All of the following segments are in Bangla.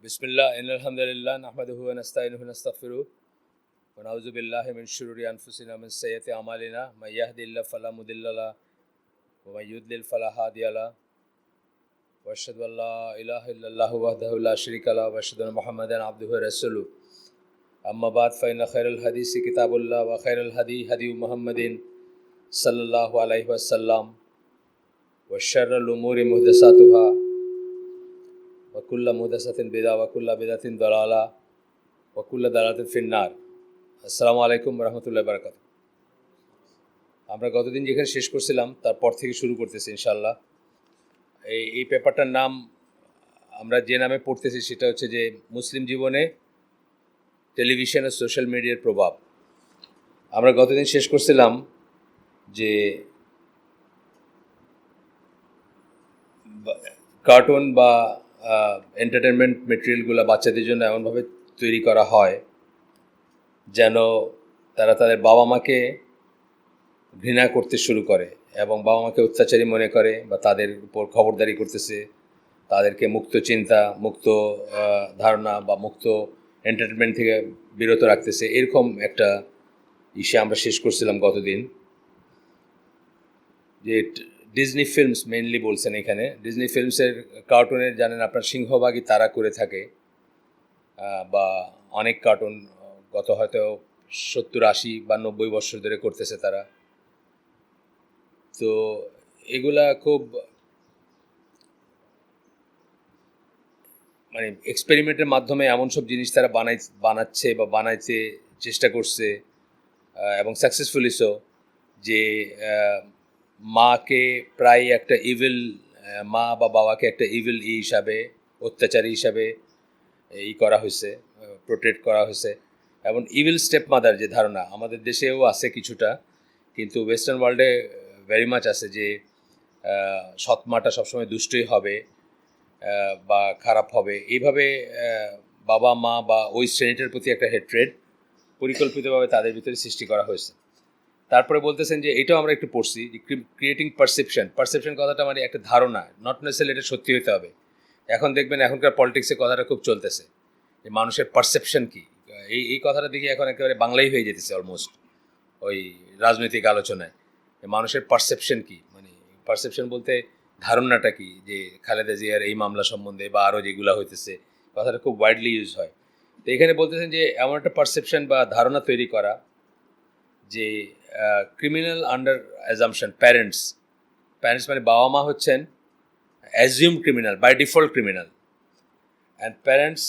बिस्मिल्लाह इन्नल्हम्दुलिल्लाह नहमदुहु व नस्तईनुहु व नस्तगफिरुहु व नऊज़ु बिल्लाहि मिन शुरूरि अनफुसिना व मिन सय्यिआति अमालिना मय यहदिल्लाहु फला मुदिल्ल लहु व मय युद्लिल फला हादिय लहु व अशहदु अन ला इलाहा इल्लल्लाहु वहदहु ला शरीका लहु व अशहदु अन्न मुहम्मदन अब्दुहु व रसूलुहु अम्मा बाद फ़इन्न खैरल हदीस किताबुल्लाह व खैरल हदी हदी मुहम्मदिन सल्लल्लाहु अलैहि वसल्लम व शर्रल उमूरि मुहदसातुहा वकुल्ला मुहदसातिन बिदा वकुल्ला बिदातिन दलाला वकुल्ला दलालातिन फिन्नार। আসসালামু আলাইকুম রহমতুল্লাহ বারাকাত। আমরা গতদিন যেখানে শেষ করছিলাম তারপর থেকে শুরু করতেছি ইনশাল্লাহ। এই পেপারটার নাম আমরা যে নামে পড়তেছি সেটা হচ্ছে যে মুসলিম জীবনে টেলিভিশন ও সোশ্যাল মিডিয়ার প্রভাব। আমরা গতদিন শেষ করছিলাম যে কার্টুন বা এন্টারটেনমেন্ট মেটেরিয়ালগুলো বাচ্চাদের জন্য এমনভাবে তৈরি করা হয় যেন তারা তাদের বাবা মাকে ঘৃণা করতে শুরু করে এবং বাবা মাকে অত্যাচারী মনে করে বা তাদের উপর খবরদারি করতেছে, তাদেরকে মুক্ত চিন্তা, মুক্ত ধারণা বা মুক্ত এন্টারটেনমেন্ট থেকে বিরত রাখতেছে। এরকম একটা ইস্যু আমরা শেষ করছিলাম গতদিন। যে ডিজনি ফিল্মস মেইনলি বলছেন এখানে, ডিজনি ফিল্মসের কার্টুনের জানেন আপনার সিংহভাগই তারা করে থাকে, বা অনেক কার্টুন গত হয়তো 70, 80 বা 90 বছর ধরে করতেছে তারা। তো এগুলা খুব মানে এক্সপেরিমেন্টের মাধ্যমে এমন সব জিনিস তারা বানাচ্ছে বা বানাইতে চেষ্টা করছে এবং সাকসেসফুলি সো, যে মাকে প্রায় একটা ইভিল, মা বা বাবাকে একটা ইভিল হিসাবে, অত্যাচারী হিসাবে করা হয়েছে, প্রোটেক্ট করা হয়েছে। এবং ইভিল স্টেপ মাদার যে ধারণা আমাদের দেশেও আছে কিছুটা, কিন্তু ওয়েস্টার্ন ওয়ার্ল্ডে ভেরি মাচ আছে যে সৎ মাটা সবসময় দুষ্টই হবে বা খারাপ হবে। এইভাবে বাবা মা বা ওই শ্রেণীটার প্রতি একটা হেট্রেড পরিকল্পিতভাবে তাদের ভিতরে সৃষ্টি করা হয়েছে। তারপরে বলতেছেন যে এটাও আমরা একটু পড়ছি, যে ক্রিয়েটিং পারসেপশন কথাটা মানে একটা ধারণা, নট নেসেসারিলি এটা সত্যি হতে হবে। এখন দেখবেন এখনকার পলিটিক্সে কথাটা খুব চলতেছে যে মানুষের পারসেপশন কী, এই কথাটা দেখি এখন একেবারে বাংলাই হয়ে যেতেছে অলমোস্ট ওই রাজনৈতিক আলোচনায়। মানুষের পারসেপশন কী, মানে পারসেপশন বলতে ধারণাটা কি, যে খালেদা জিয়ার এই মামলা সম্বন্ধে বা আরও যেগুলো হইতেছে, কথাটা খুব ওয়াইডলি ইউজ হয়। তো এখানে বলতেছেন যে এমন একটা পারসেপশন বা ধারণা তৈরি করা যে ক্রিমিনাল আন্ডার অ্যাজাম্পশন, প্যারেন্টস মানে বাবা মা হচ্ছেন assume criminal, by default criminal, and parents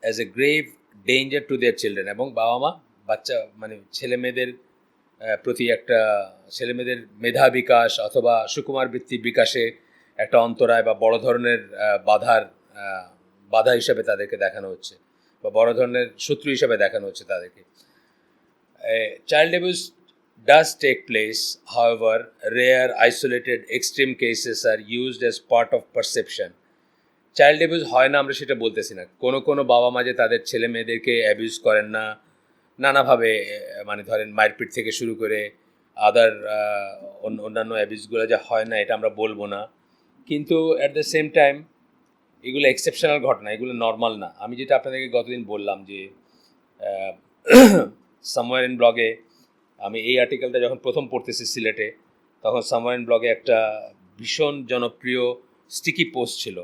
as a grave danger to their children. এবং বাবা মা বাচ্চা মানে ছেলে মেয়েদের প্রতি একটা, ছেলে মেয়েদের মেধা বিকাশ অথবা সুকুমার বৃত্তি বিকাশে একটা অন্তরায় বা বড় ধরনের বাধা হিসাবে তাদেরকে দেখানো হচ্ছে, বা বড় ধরনের শত্রু হিসাবে দেখানো হচ্ছে তাদেরকে। Child abuse does take place, however, rare, isolated, extreme cases are used as part of perception. Child abuse হয় না আমরা সেটা বলতেছি না, কোনো বাবা মা যে তাদের ছেলে মেয়েদেরকে অ্যাবিউজ করেন না নানাভাবে, মানে ধরেন মারপিট থেকে শুরু করে আদার অন্যান্য অ্যাবিউজগুলো যে হয় না এটা আমরা বলবো না, কিন্তু অ্যাট দ্য সেম টাইম এগুলো এক্সেপশনাল ঘটনা, এগুলো নর্মাল না। আমি যেটা আপনাদেরকে গতদিন বললাম যে সামওয়্যার ইন ব্লগে, আমি এই আর্টিকেলটা যখন প্রথম পড়তেছি সিলেটে, তখন সামওয়্যার ইন ব্লগে একটা ভীষণ জনপ্রিয় স্টিকি পোস্ট ছিল,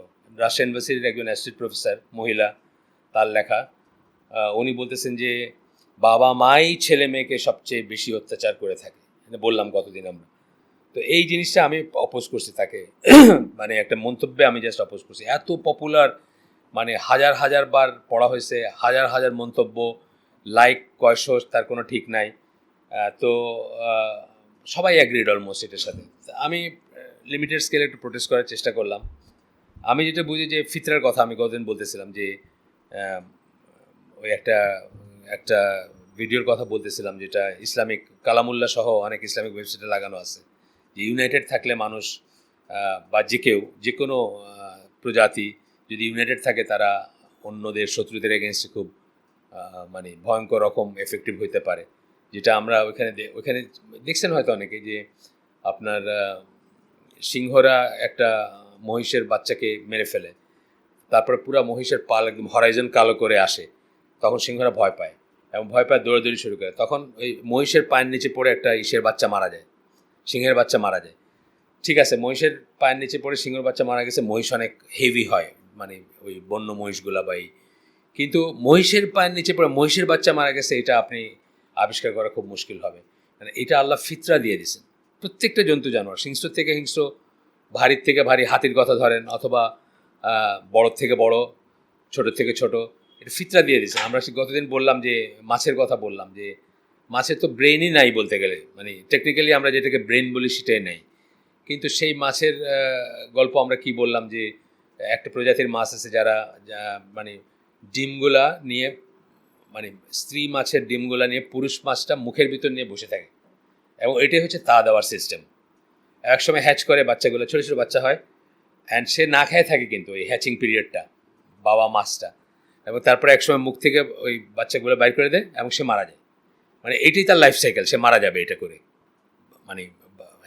রাশিয়া ইউনিভার্সিটির একজন অ্যাসোসিয়েট প্রফেসর মহিলা, তার লেখা। উনি বলতেছেন যে বাবা মাই ছেলে মেয়েকে সবচেয়ে বেশি অত্যাচার করে থাকে, বললাম গতদিন আমরা। তো এই জিনিসটা আমি অপোজ করছি তাকে, মানে একটা মন্তব্যে আমি জাস্ট অপোজ করছি। এত পপুলার, মানে হাজার বার পড়া হয়েছে, হাজার মন্তব্য, লাইক কয়শো তার কোনো ঠিক নাই। তো সবাই অ্যাগ্রিড অলমোস্ট এটার সাথে। আমি লিমিটেড স্কেলে একটু প্রোটেস্ট করার চেষ্টা করলাম। আমি যেটা বুঝি যে ফিতরার কথা আমি গতদিন বলতেছিলাম, যে ওই একটা ভিডিওর কথা বলতেছিলাম, যেটা ইসলামিক কালামুল্লাহ সহ অনেক ইসলামিক ওয়েবসাইটে লাগানো আছে, যে ইউনাইটেড থাকলে মানুষ বা যে কোনো প্রজাতি যদি ইউনাইটেড থাকে তারা অন্যদের শত্রুদের এগেনস্টে খুব মানে ভয়ঙ্কর রকম এফেক্টিভ হইতে পারে। যেটা আমরা ওইখানে দেখছেন হয়তো অনেকে, যে আপনার সিংহরা একটা মহিষের বাচ্চাকে মেরে ফেলে, তারপরে পুরো মহিষের পাল একদম হরাইজন কালো করে আসে, তখন সিংহরা ভয় পায় এবং ভয় পায় দৌড়াদৌড়ি শুরু করে। তখন ওই মহিষের পায়ের নিচে পড়ে একটা ইসের বাচ্চা মারা যায়, সিংহের বাচ্চা মারা যায়। ঠিক আছে, মহিষের পায়ের নিচে পড়ে সিংহের বাচ্চা মারা গেছে, মহিষ অনেক হেভি হয়, মানে ওই বন্য মহিষগুলা বা কিন্তু মহিষের পায়ের নিচে পড়ে মহিষের বাচ্চা মারা গেছে, এটা আপনি আবিষ্কার করা খুব মুশকিল হবে। মানে এটা আল্লাহ ফিতরা দিয়ে দিয়েছেন। প্রত্যেকটা জন্তু জানোয়ার, হিংস্র থেকে হিংস্র, ভারীর থেকে ভারী, হাতির কথা ধরেন, অথবা বড় থেকে বড়, ছোট থেকে ছোট, এটা ফিতরা দিয়ে দিয়েছেন। আমরা গতদিন বললাম যে মাছের কথা বললাম যে মাছের তো ব্রেনই নাই বলতে গেলে, মানে টেকনিক্যালি আমরা যেটাকে ব্রেন বলি সেটাই নেই। কিন্তু সেই মাছের গল্প আমরা কি বললাম যে একটা প্রজাতির মাছ আছে যারা মানে ডিমগুলা নিয়ে, মানে স্ত্রী মাছের ডিমগুলা নিয়ে পুরুষ মাছটা মুখের ভিতর নিয়ে বসে থাকে, এবং এটাই হচ্ছে তা দেওয়ার সিস্টেম। একসময় হ্যাচ করে বাচ্চাগুলো, ছোটো ছোটো বাচ্চা হয়, অ্যান্ড সে না খেয়ে থাকে কিন্তু ওই হ্যাচিং পিরিয়ডটা, বাবা মাছটা, এবং তারপরে একসময় মুখ থেকে ওই বাচ্চাগুলো বাইর করে দেয় এবং সে মারা যায়। মানে এটাই তার লাইফ সাইকেল, সে মারা যাবে এটা করে, মানে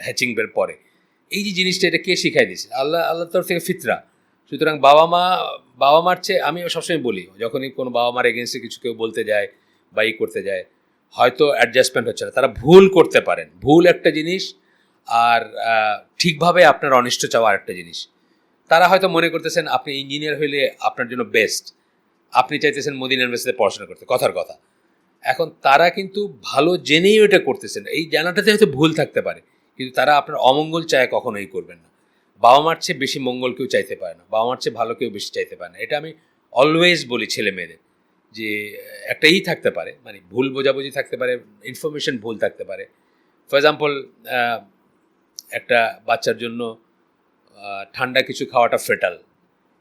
হ্যাচিং বের পরে। এই যে জিনিসটা, এটা কে শিখাই দিয়েছে? আল্লাহর তরফ থেকে ফিতরা। সুতরাং বাবা মার চেয়ে, আমি সবসময় বলি যখনই কোনো বাবা মার এগেনস্টে কিছু কেউ বলতে যায় বা করতে যায়, হয়তো অ্যাডজাস্টমেন্ট হচ্ছে না, তারা ভুল করতে পারেন, ভুল একটা জিনিস, আর ঠিকভাবে আপনার অনিষ্ট চাওয়া আরেকটা জিনিস। তারা হয়তো মনে করতেছেন আপনি ইঞ্জিনিয়ার হইলে আপনার জন্য বেস্ট, আপনি চাইতেছেন মোদি ইউনিভার্সিটিতে পড়াশোনা করতে, কথার কথা। এখন তারা কিন্তু ভালো জেনেই ওটা করতেছেন, এই জানাটাতে হয়তো ভুল থাকতে পারে, কিন্তু তারা আপনার অমঙ্গল চায় কখনোই করবেন না। বাবা মার চেয়ে বেশি মঙ্গল কেউ চাইতে পারে না, বাবা মার চেয়ে ভালো কেউ বেশি চাইতে পারে না। এটা আমি অলওয়েজ বলি ছেলে মেয়েদের, যে একটাই থাকতে পারে, মানে ভুল বোঝাবুঝি থাকতে পারে, ইনফরমেশন ভুল থাকতে পারে। ফর এক্সাম্পল, একটা বাচ্চার জন্য ঠান্ডা কিছু খাওয়াটা ফেটাল,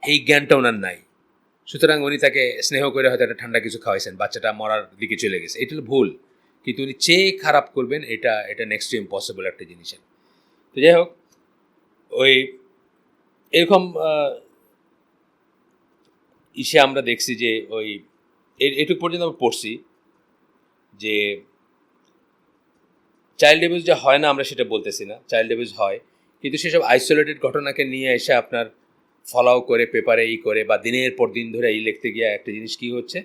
এই জ্ঞানটা ওনার নাই। সুতরাং উনি তাকে স্নেহ করে হয়তো একটা ঠান্ডা কিছু খাওয়াইছেন, বাচ্চাটা মরার দিকে চলে গেছে, এটা হলো ভুল। কিন্তু উনি চেয়ে খারাপ করবেন, এটা নেক্সট টু ইম্পসিবল একটা জিনিসের। তো যাই হোক, ওই এরকম ইসে আমরা দেখছি যে ওই এটুকু পর্যন্ত আমরা পড়ছি যে চাইল্ড অ্যাবিউজ যা হয় না আমরা সেটা বলতেছি না, চাইল্ড অ্যাবিউজ হয়, কিন্তু সেসব আইসোলেটেড ঘটনাকে নিয়ে এসে আপনার ফলো করে পেপারে করে বা দিনের পর দিন ধরে লিখতে গিয়ে একটা জিনিস কী হচ্ছে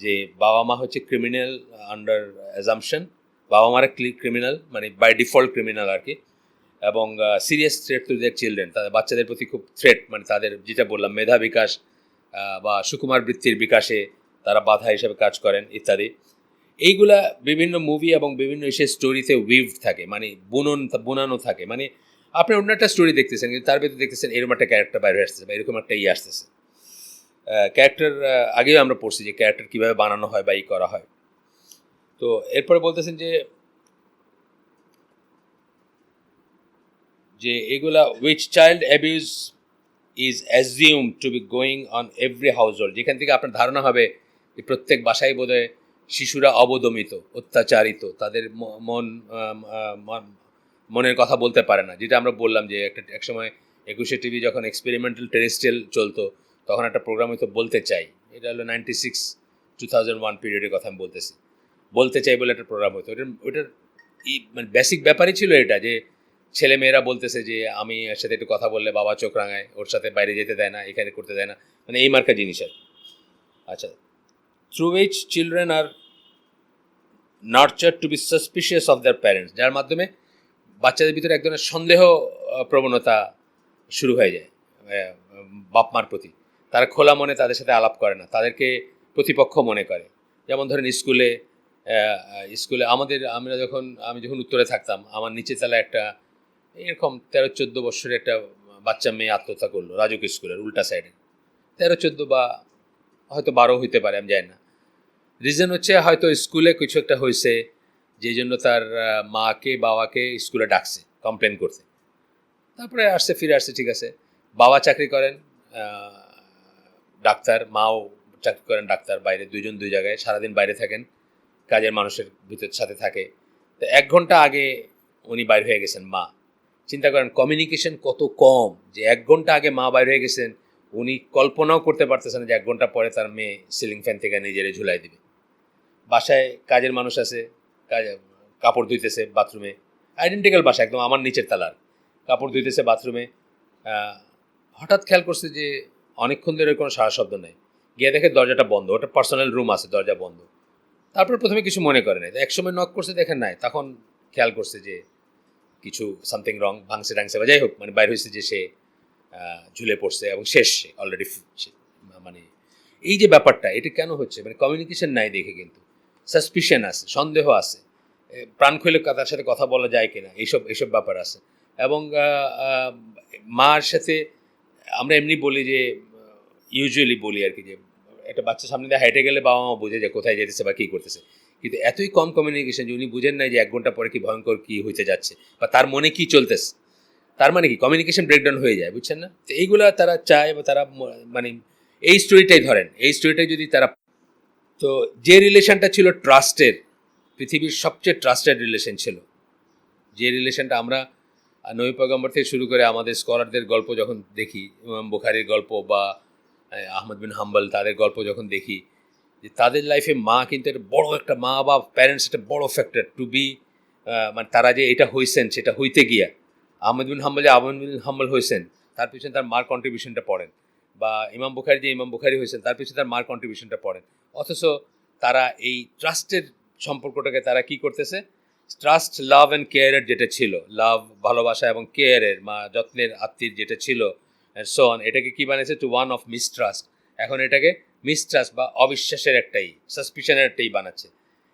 যে বাবা মা হচ্ছে ক্রিমিনাল আন্ডার অ্যাজাম্পশন, বাবা মারা ক্রিমিনাল, মানে বাই ডিফল্ট ক্রিমিনাল আর কি, এবং serious threat to their children, তাদের বাচ্চাদের প্রতি খুব থ্রেট, মানে তাদের যেটা বললাম মেধা বিকাশ বা সুকুমার বৃত্তির বিকাশে তারা বাধা হিসেবে কাজ করেন ইত্যাদি। এইগুলা বিভিন্ন মুভি এবং বিভিন্ন ইসের স্টোরিতে উইভড থাকে, মানে বুনানো থাকে। মানে আপনি অন্য একটা স্টোরি দেখতেছেন, কিন্তু তার ভিতরে দেখতেছেন এরকম একটা ক্যারেক্টার বাইরে আসতেছে বা এরকম একটা আসতেছে ক্যারেক্টার। আগেও আমরা পড়ছি যে ক্যারেক্টার কীভাবে বানানো হয় বা করা হয়। তো এরপরে বলতেছেন যে এগুলা which child abuse is assume two be going on every house hold, যেখান থেকে আপনার ধারণা হবে যে প্রত্যেক বাসায় বোধহয় শিশুরা অবদমিত, অত্যাচারিত, তাদের মনের কথা বলতে পারে না। যেটা আমরা বললাম যে এক সময় 21শে টিভি যখন এক্সপেরিমেন্টাল টেরেস্ট্রিয়াল চলতো, তখন একটা প্রোগ্রাম হয়তো বলতে চাই, এটা হলো 96-2001 পিরিয়ডের কথা আমি বলতেছি, বলতে চাই বলে একটা প্রোগ্রাম হতো। ওটার মানে বেসিক ব্যাপারই ছিল এটা, যে ছেলে মেয়েরা বলতেছে যে আমি এর সাথে একটু কথা বললে বাবা চোখ রাঙায়, ওর সাথে বাইরে যেতে দেয় না, এখানে করতে দেয় না, মানে এই মার্কা জিনিস আর। আচ্ছা, through which children are nurture to be suspicious of their parents, যার মাধ্যমে বাচ্চাদের ভিতরে এক ধরনের সন্দেহ প্রবণতা শুরু হয়ে যায় বাপ মার প্রতি। তারা খোলা মনে তাদের সাথে আলাপ করে না, তাদেরকে প্রতিপক্ষ মনে করে। যেমন ধরেন স্কুলে আমি যখন উত্তরে থাকতাম, আমার নিচে তলায় একটা এরকম 13-14 বছরের একটা বাচ্চা মেয়ে আত্মহত্যা করলো রাজুক স্কুলের উল্টা সাইডে। 13-14 বা হয়তো 12 হইতে পারে, আমি জানি না। রিজন হচ্ছে হয়তো স্কুলে কিছু একটা হয়েছে, যেই জন্য তার মাকে বাবাকে স্কুলে ডাকছে কমপ্লেন করতে। তারপরে ফিরে আসছে, ঠিক আছে। বাবা চাকরি করেন ডাক্তার, মাও চাকরি করেন ডাক্তার, বাইরে, দুইজন দুই জায়গায় সারাদিন বাইরে থাকেন, কাজের মানুষের ভিতর সাথে থাকে। তো 1 ঘন্টা আগে উনি বাইর হয়ে গেছেন মা। চিন্তা করেন কমিউনিকেশন কত কম, যে 1 ঘন্টা আগে মা বাইর হয়ে গেছেন, উনি কল্পনাও করতে পারতেছেন যে 1 ঘন্টা পরে তার মেয়ে সিলিং ফ্যান থেকে নিজেরে ঝুলাই দিবে। বাসায় কাজের মানুষ আছে, কাপড় ধুইতেছে বাথরুমে, আইডেন্টিক্যাল বাসা, একদম আমার নিচের তালার, কাপড় ধুইতেছে বাথরুমে। হঠাৎ খেয়াল করছে যে অনেকক্ষণ ধরে কোনো সারা শব্দ নেই, গিয়ে দেখে দরজাটা বন্ধ, ওটা পার্সোনাল রুম আছে, দরজা বন্ধ। তারপর প্রথমে কিছু মনে করে নাই, একসময় নক করছে, দেখেন নাই, তখন খেয়াল করছে যে কিছু সামথিং রং, ভাঙছে টাংছে বা যাই হোক, মানে বাইর হয়েছে যে সে ঝুলে পড়ছে এবং শেষ, সে অলরেডি। মানে এই যে ব্যাপারটা, এটা কেন হচ্ছে, মানে কমিউনিকেশন নাই দেখে কিন্তু সাসপিশন আছে, সন্দেহ আছে, প্রাণ খুলে তার সাথে কথা বলা যায় কিনা, এইসব এইসব ব্যাপার আছে। এবং মার সাথে আমরা এমনি বলি যে, ইউজুয়ালি বলি আর কি, যে একটা বাচ্চা সামনে দিয়ে হেঁটে গেলে বাবা মা বুঝে যায় কোথায় যেতেছে বা কী করতেছে, কিন্তু এতই কম কমিউনিকেশন যে উনি বুঝেন নাই যে 1 ঘন্টা পরে কি ভয়ঙ্কর কী হইতে যাচ্ছে বা তার মনে কী চলতেছে। তার মানে কি কমিউনিকেশন ব্রেকডাউন হয়ে যায়, বুঝছেন না? তো এইগুলা তারা চায় বা তারা মানে এই স্টোরিটাই ধরেন, এই স্টোরিটাই যদি তারা, তো যে রিলেশনটা ছিল ট্রাস্টের, পৃথিবীর সবচেয়ে ট্রাস্টেড রিলেশন ছিল, যে রিলেশনটা আমরা নবী পয়গম্বর থেকে শুরু করে আমাদের স্কলারদের গল্প যখন দেখি, ইমাম বুখারীর গল্প বা আহমদ বিন হাম্বল তাদের গল্প যখন দেখি, যে তাদের লাইফে মা কিন্তু একটা বড় একটা, মা বা প্যারেন্টস একটা বড় ফ্যাক্টর টু বি, মানে তারা যে এটা হয়েছেন সেটা হইতে গিয়া, আহমদ বিন হাম্বল যে আহমদ বিন হাম্বল হয়েছেন তার পিছনে তার মার কন্ট্রিবিউশনটা পড়েন, বা ইমাম বুখারী যে ইমাম বুখারী হয়েছেন তার পিছনে তার মার কন্ট্রিবিউশনটা পড়েন। অথচ তারা এই ট্রাস্টের সম্পর্কটাকে তারা কি করতেছে, ট্রাস্ট, লাভ অ্যান্ড কেয়ারের যেটা ছিল, লাভ ভালোবাসা এবং কেয়ারের, মা যত্নের আত্মীর যেটা ছিল সো অন, এটাকে কি বানিয়েছে টু ওয়ান অফ মিসট্রাস্ট। এখন এটাকে মিসট্রাস্ট বা অবিশ্বাসের একটাই, সাসপিশনের একটাই বানাচ্ছে।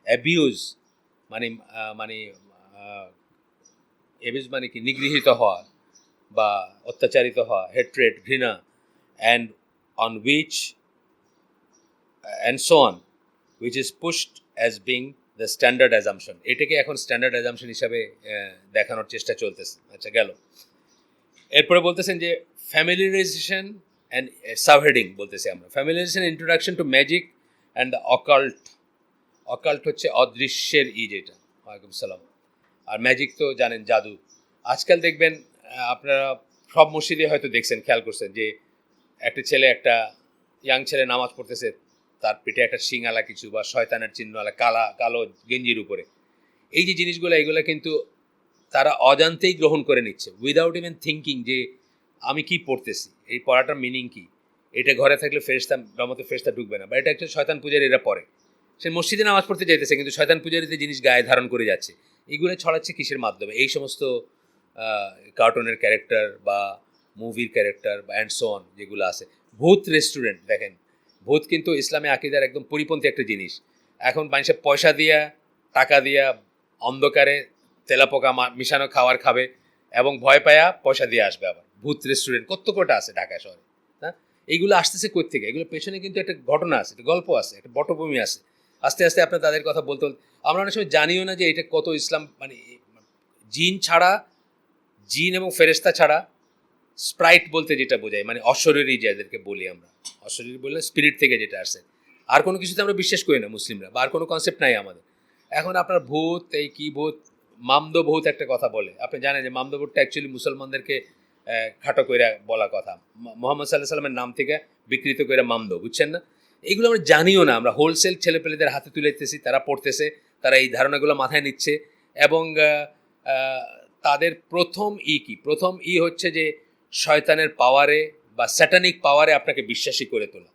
অ্যাবিউজ মানে মানে অ্যাবিউজ মানে কি, নিগৃহীত হওয়া বা অত্যাচারিত হওয়া, হেট্রেড, ঘৃণা, and on which and so on, which is pushed as being the standard assumption. এটাকে এখন স্ট্যান্ডার্ড অ্যাজাম্পশন হিসাবে দেখানোর চেষ্টা চলতেছে। আচ্ছা, গেল। এরপরে বলতেছেন যে ফ্যামিলিয়ারাইজেশন অ্যান্ড সাবহেডিং বলতেছি আমরা, familiarization, introduction to magic and the occult. Occult হচ্ছে অদৃশ্যের যেটা, ওয়ালাইকুম সালাম। আর ম্যাজিক তো জানেন, জাদু। আজকাল দেখবেন আপনারা সব মসজিদে হয়তো দেখছেন, খেয়াল করছেন যে একটা ছেলে, একটা ইয়াং ছেলে নামাজ পড়তেছে, তার পেটে একটা শিঙালা কিছু বা শয়তানের চিহ্নওয়ালা কালো গেঞ্জির উপরে। এই যে জিনিসগুলো, এগুলো কিন্তু তারা অজান্তেই গ্রহণ করে নিচ্ছে, উইদাউট ইভেন থিঙ্কিং যে আমি কি পড়তেছি, এই পড়াটার মিনিং কি, এটা ঘরে থাকলে ফেরেশতা, রহমতে ফেরেশতা ঢুকবে না, বা এটা একটা শয়তান পূজারি এরা পড়ে। সে মসজিদে নামাজ পড়তে যাইতেছে কিন্তু শয়তান পূজারিতে জিনিস গায়ে ধারণ করে যাচ্ছে। এগুলো ছড়াচ্ছে কিসের মাধ্যমে? এই সমস্ত কার্টুনের ক্যারেক্টার বা মুভির ক্যারেক্টার বা অ্যান্ড সো অন যেগুলো আছে। ভূত রেস্টুরেন্ট দেখেন, ভূত কিন্তু ইসলামে আকিদার একদম পরিপন্থী একটা জিনিস। এখন মানুষের পয়সা দিয়া, টাকা দিয়া, অন্ধকারে তেলাপোকা মিশানো খাবার খাবে এবং ভয় পায়া পয়সা দিয়ে আসবে। আবার ভূত রেস্টুরেন্ট কত কটা আছে ঢাকা শহরে, হ্যাঁ? এইগুলো আসতেছে কই থেকে? এগুলো পেছনে কিন্তু একটা ঘটনা আছে, একটা গল্প আছে, একটা পটভূমি আছে। আস্তে আস্তে আপনার তাদের কথা বলতে বলতে আমরা অনেক সময় জানিও না যে এটা কত ইসলাম, মানে জিন ছাড়া, জিন এবং ফেরেশতা ছাড়া, স্প্রাইট বলতে যেটা বোঝায়, মানে অশরীরী যাদেরকে বলি আমরা, অশরীরী বললে স্পিরিট থেকে যেটা আসে, আর কোনো কিছুতে আমরা বিশ্বাস করি না মুসলিমরা, বা আর কোনো কনসেপ্ট নাই আমাদের। এখন আপনার ভূত, এই কি ভূত, মামদো ভূত একটা কথা বলে, আপনি জানেন যে মামদো ভূতটা অ্যাকচুয়ালি মুসলমানদেরকে খাটো কইরা বলা কথা, মোহাম্মদ সাল্লাহ সাল্লামের নাম থেকে বিকৃত কইরা মামদো, বুঝছেন না? এইগুলো আমরা জানিও না, আমরা হোলসেল ছেলেপেলেদের হাতে তুলে দিতেছি, তারা পড়তেছে, তারা এই ধারণাগুলো মাথায় নিচ্ছে। এবং তাদের প্রথম কি, প্রথম হচ্ছে যে শয়তানের পাওয়ারে বা স্যাটানিক পাওয়ারে আপনাকে বিশ্বাসী করে তোলা।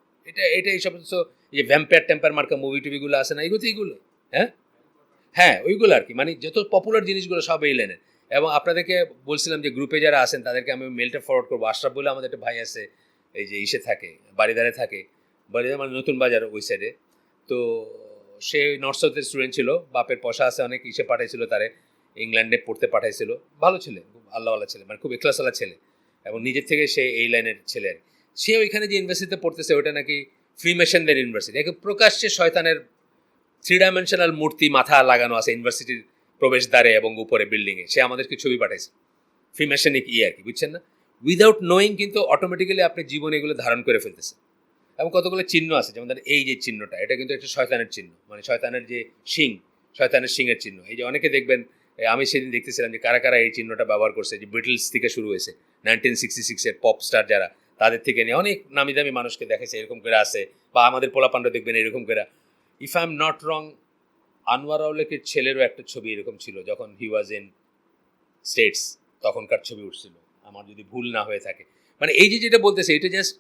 এটা এই সমস্ত যে ভ্যাম্পায়ার টেম্পার মার্কা মুভি টুভিগুলো আছে না, এইগুলো, হ্যাঁ হ্যাঁ ওইগুলো আর কি, মানে যত পপুলার জিনিসগুলো সব এই লেনের। এবং আপনাদেরকে বলছিলাম যে গ্রুপে যারা আছেন তাদেরকে আমি মেলটা ফরওয়ার্ড করবো। আশরাফ বলে আমাদের একটা ভাই আছে, এই যে থাকে, বাড়িদারে থাকে, বাড়িদার মানে নতুন বাজার ওই সাইডে। তো সে নর্থ সাউথের স্টুডেন্ট ছিল, বাপের পয়সা আছে অনেক, পাঠাইছিল তারে ইংল্যান্ডে পড়তে পাঠাইছিল। ভালো ছেলে, খুব আল্লাহওয়ালা ছেলে, মানে খুব এক্লাসওয়ালা ছেলে, এবং নিজের থেকে সে এই লাইনের ছেলে আর কি। সে ওইখানে যে ইউনিভার্সিটিতে পড়তেছে ওটা নাকি ফ্রিমেশনদের ইউনিভার্সিটি, একে প্রকাশ্যে শয়তানের 3 ডাইমেনশনাল মূর্তি মাথা লাগানো আছে ইউনিভার্সিটির প্রবেশদ্বারে এবং উপরে বিল্ডিংয়ে। সে আমাদেরকে ছবি পাঠাইছে, ফ্রিমেশনিক আর কি, বুঝছেন না? উইদাউট নোয়িং কিন্তু অটোমেটিক্যালি আপনি জীবনে এগুলো ধারণ করে ফেলতেছে। এবং কতগুলো চিহ্ন আছে, যেমন এই যে চিহ্নটা, এটা কিন্তু একটা শয়তানের চিহ্ন, মানে শয়তানের যে শিং, শয়তানের শিংয়ের চিহ্ন। এই যে অনেকে দেখবেন, আমি সেদিন দেখতেছিলাম যে কারা কারা এই চিহ্নটা ব্যবহার করছে, যে বিটলস থেকে শুরু হয়েছে, 1966-এর পপ স্টার যারা, তাদের থেকে নিয়ে অনেক নামি দামি মানুষকে দেখেছে এরকম করে আছে, বা আমাদের পোলাপান্ড দেখবেন এরকম করে। If I am not wrong, Anwar আউলেকের ছেলেরও একটা ছবি এরকম ছিল যখন হি ওয়াজ ইন স্টেটস, তখনকার ছবি উঠছিল আমার যদি ভুল না হয়ে থাকে। মানে এই যে যেটা বলতেছে, এটা জাস্ট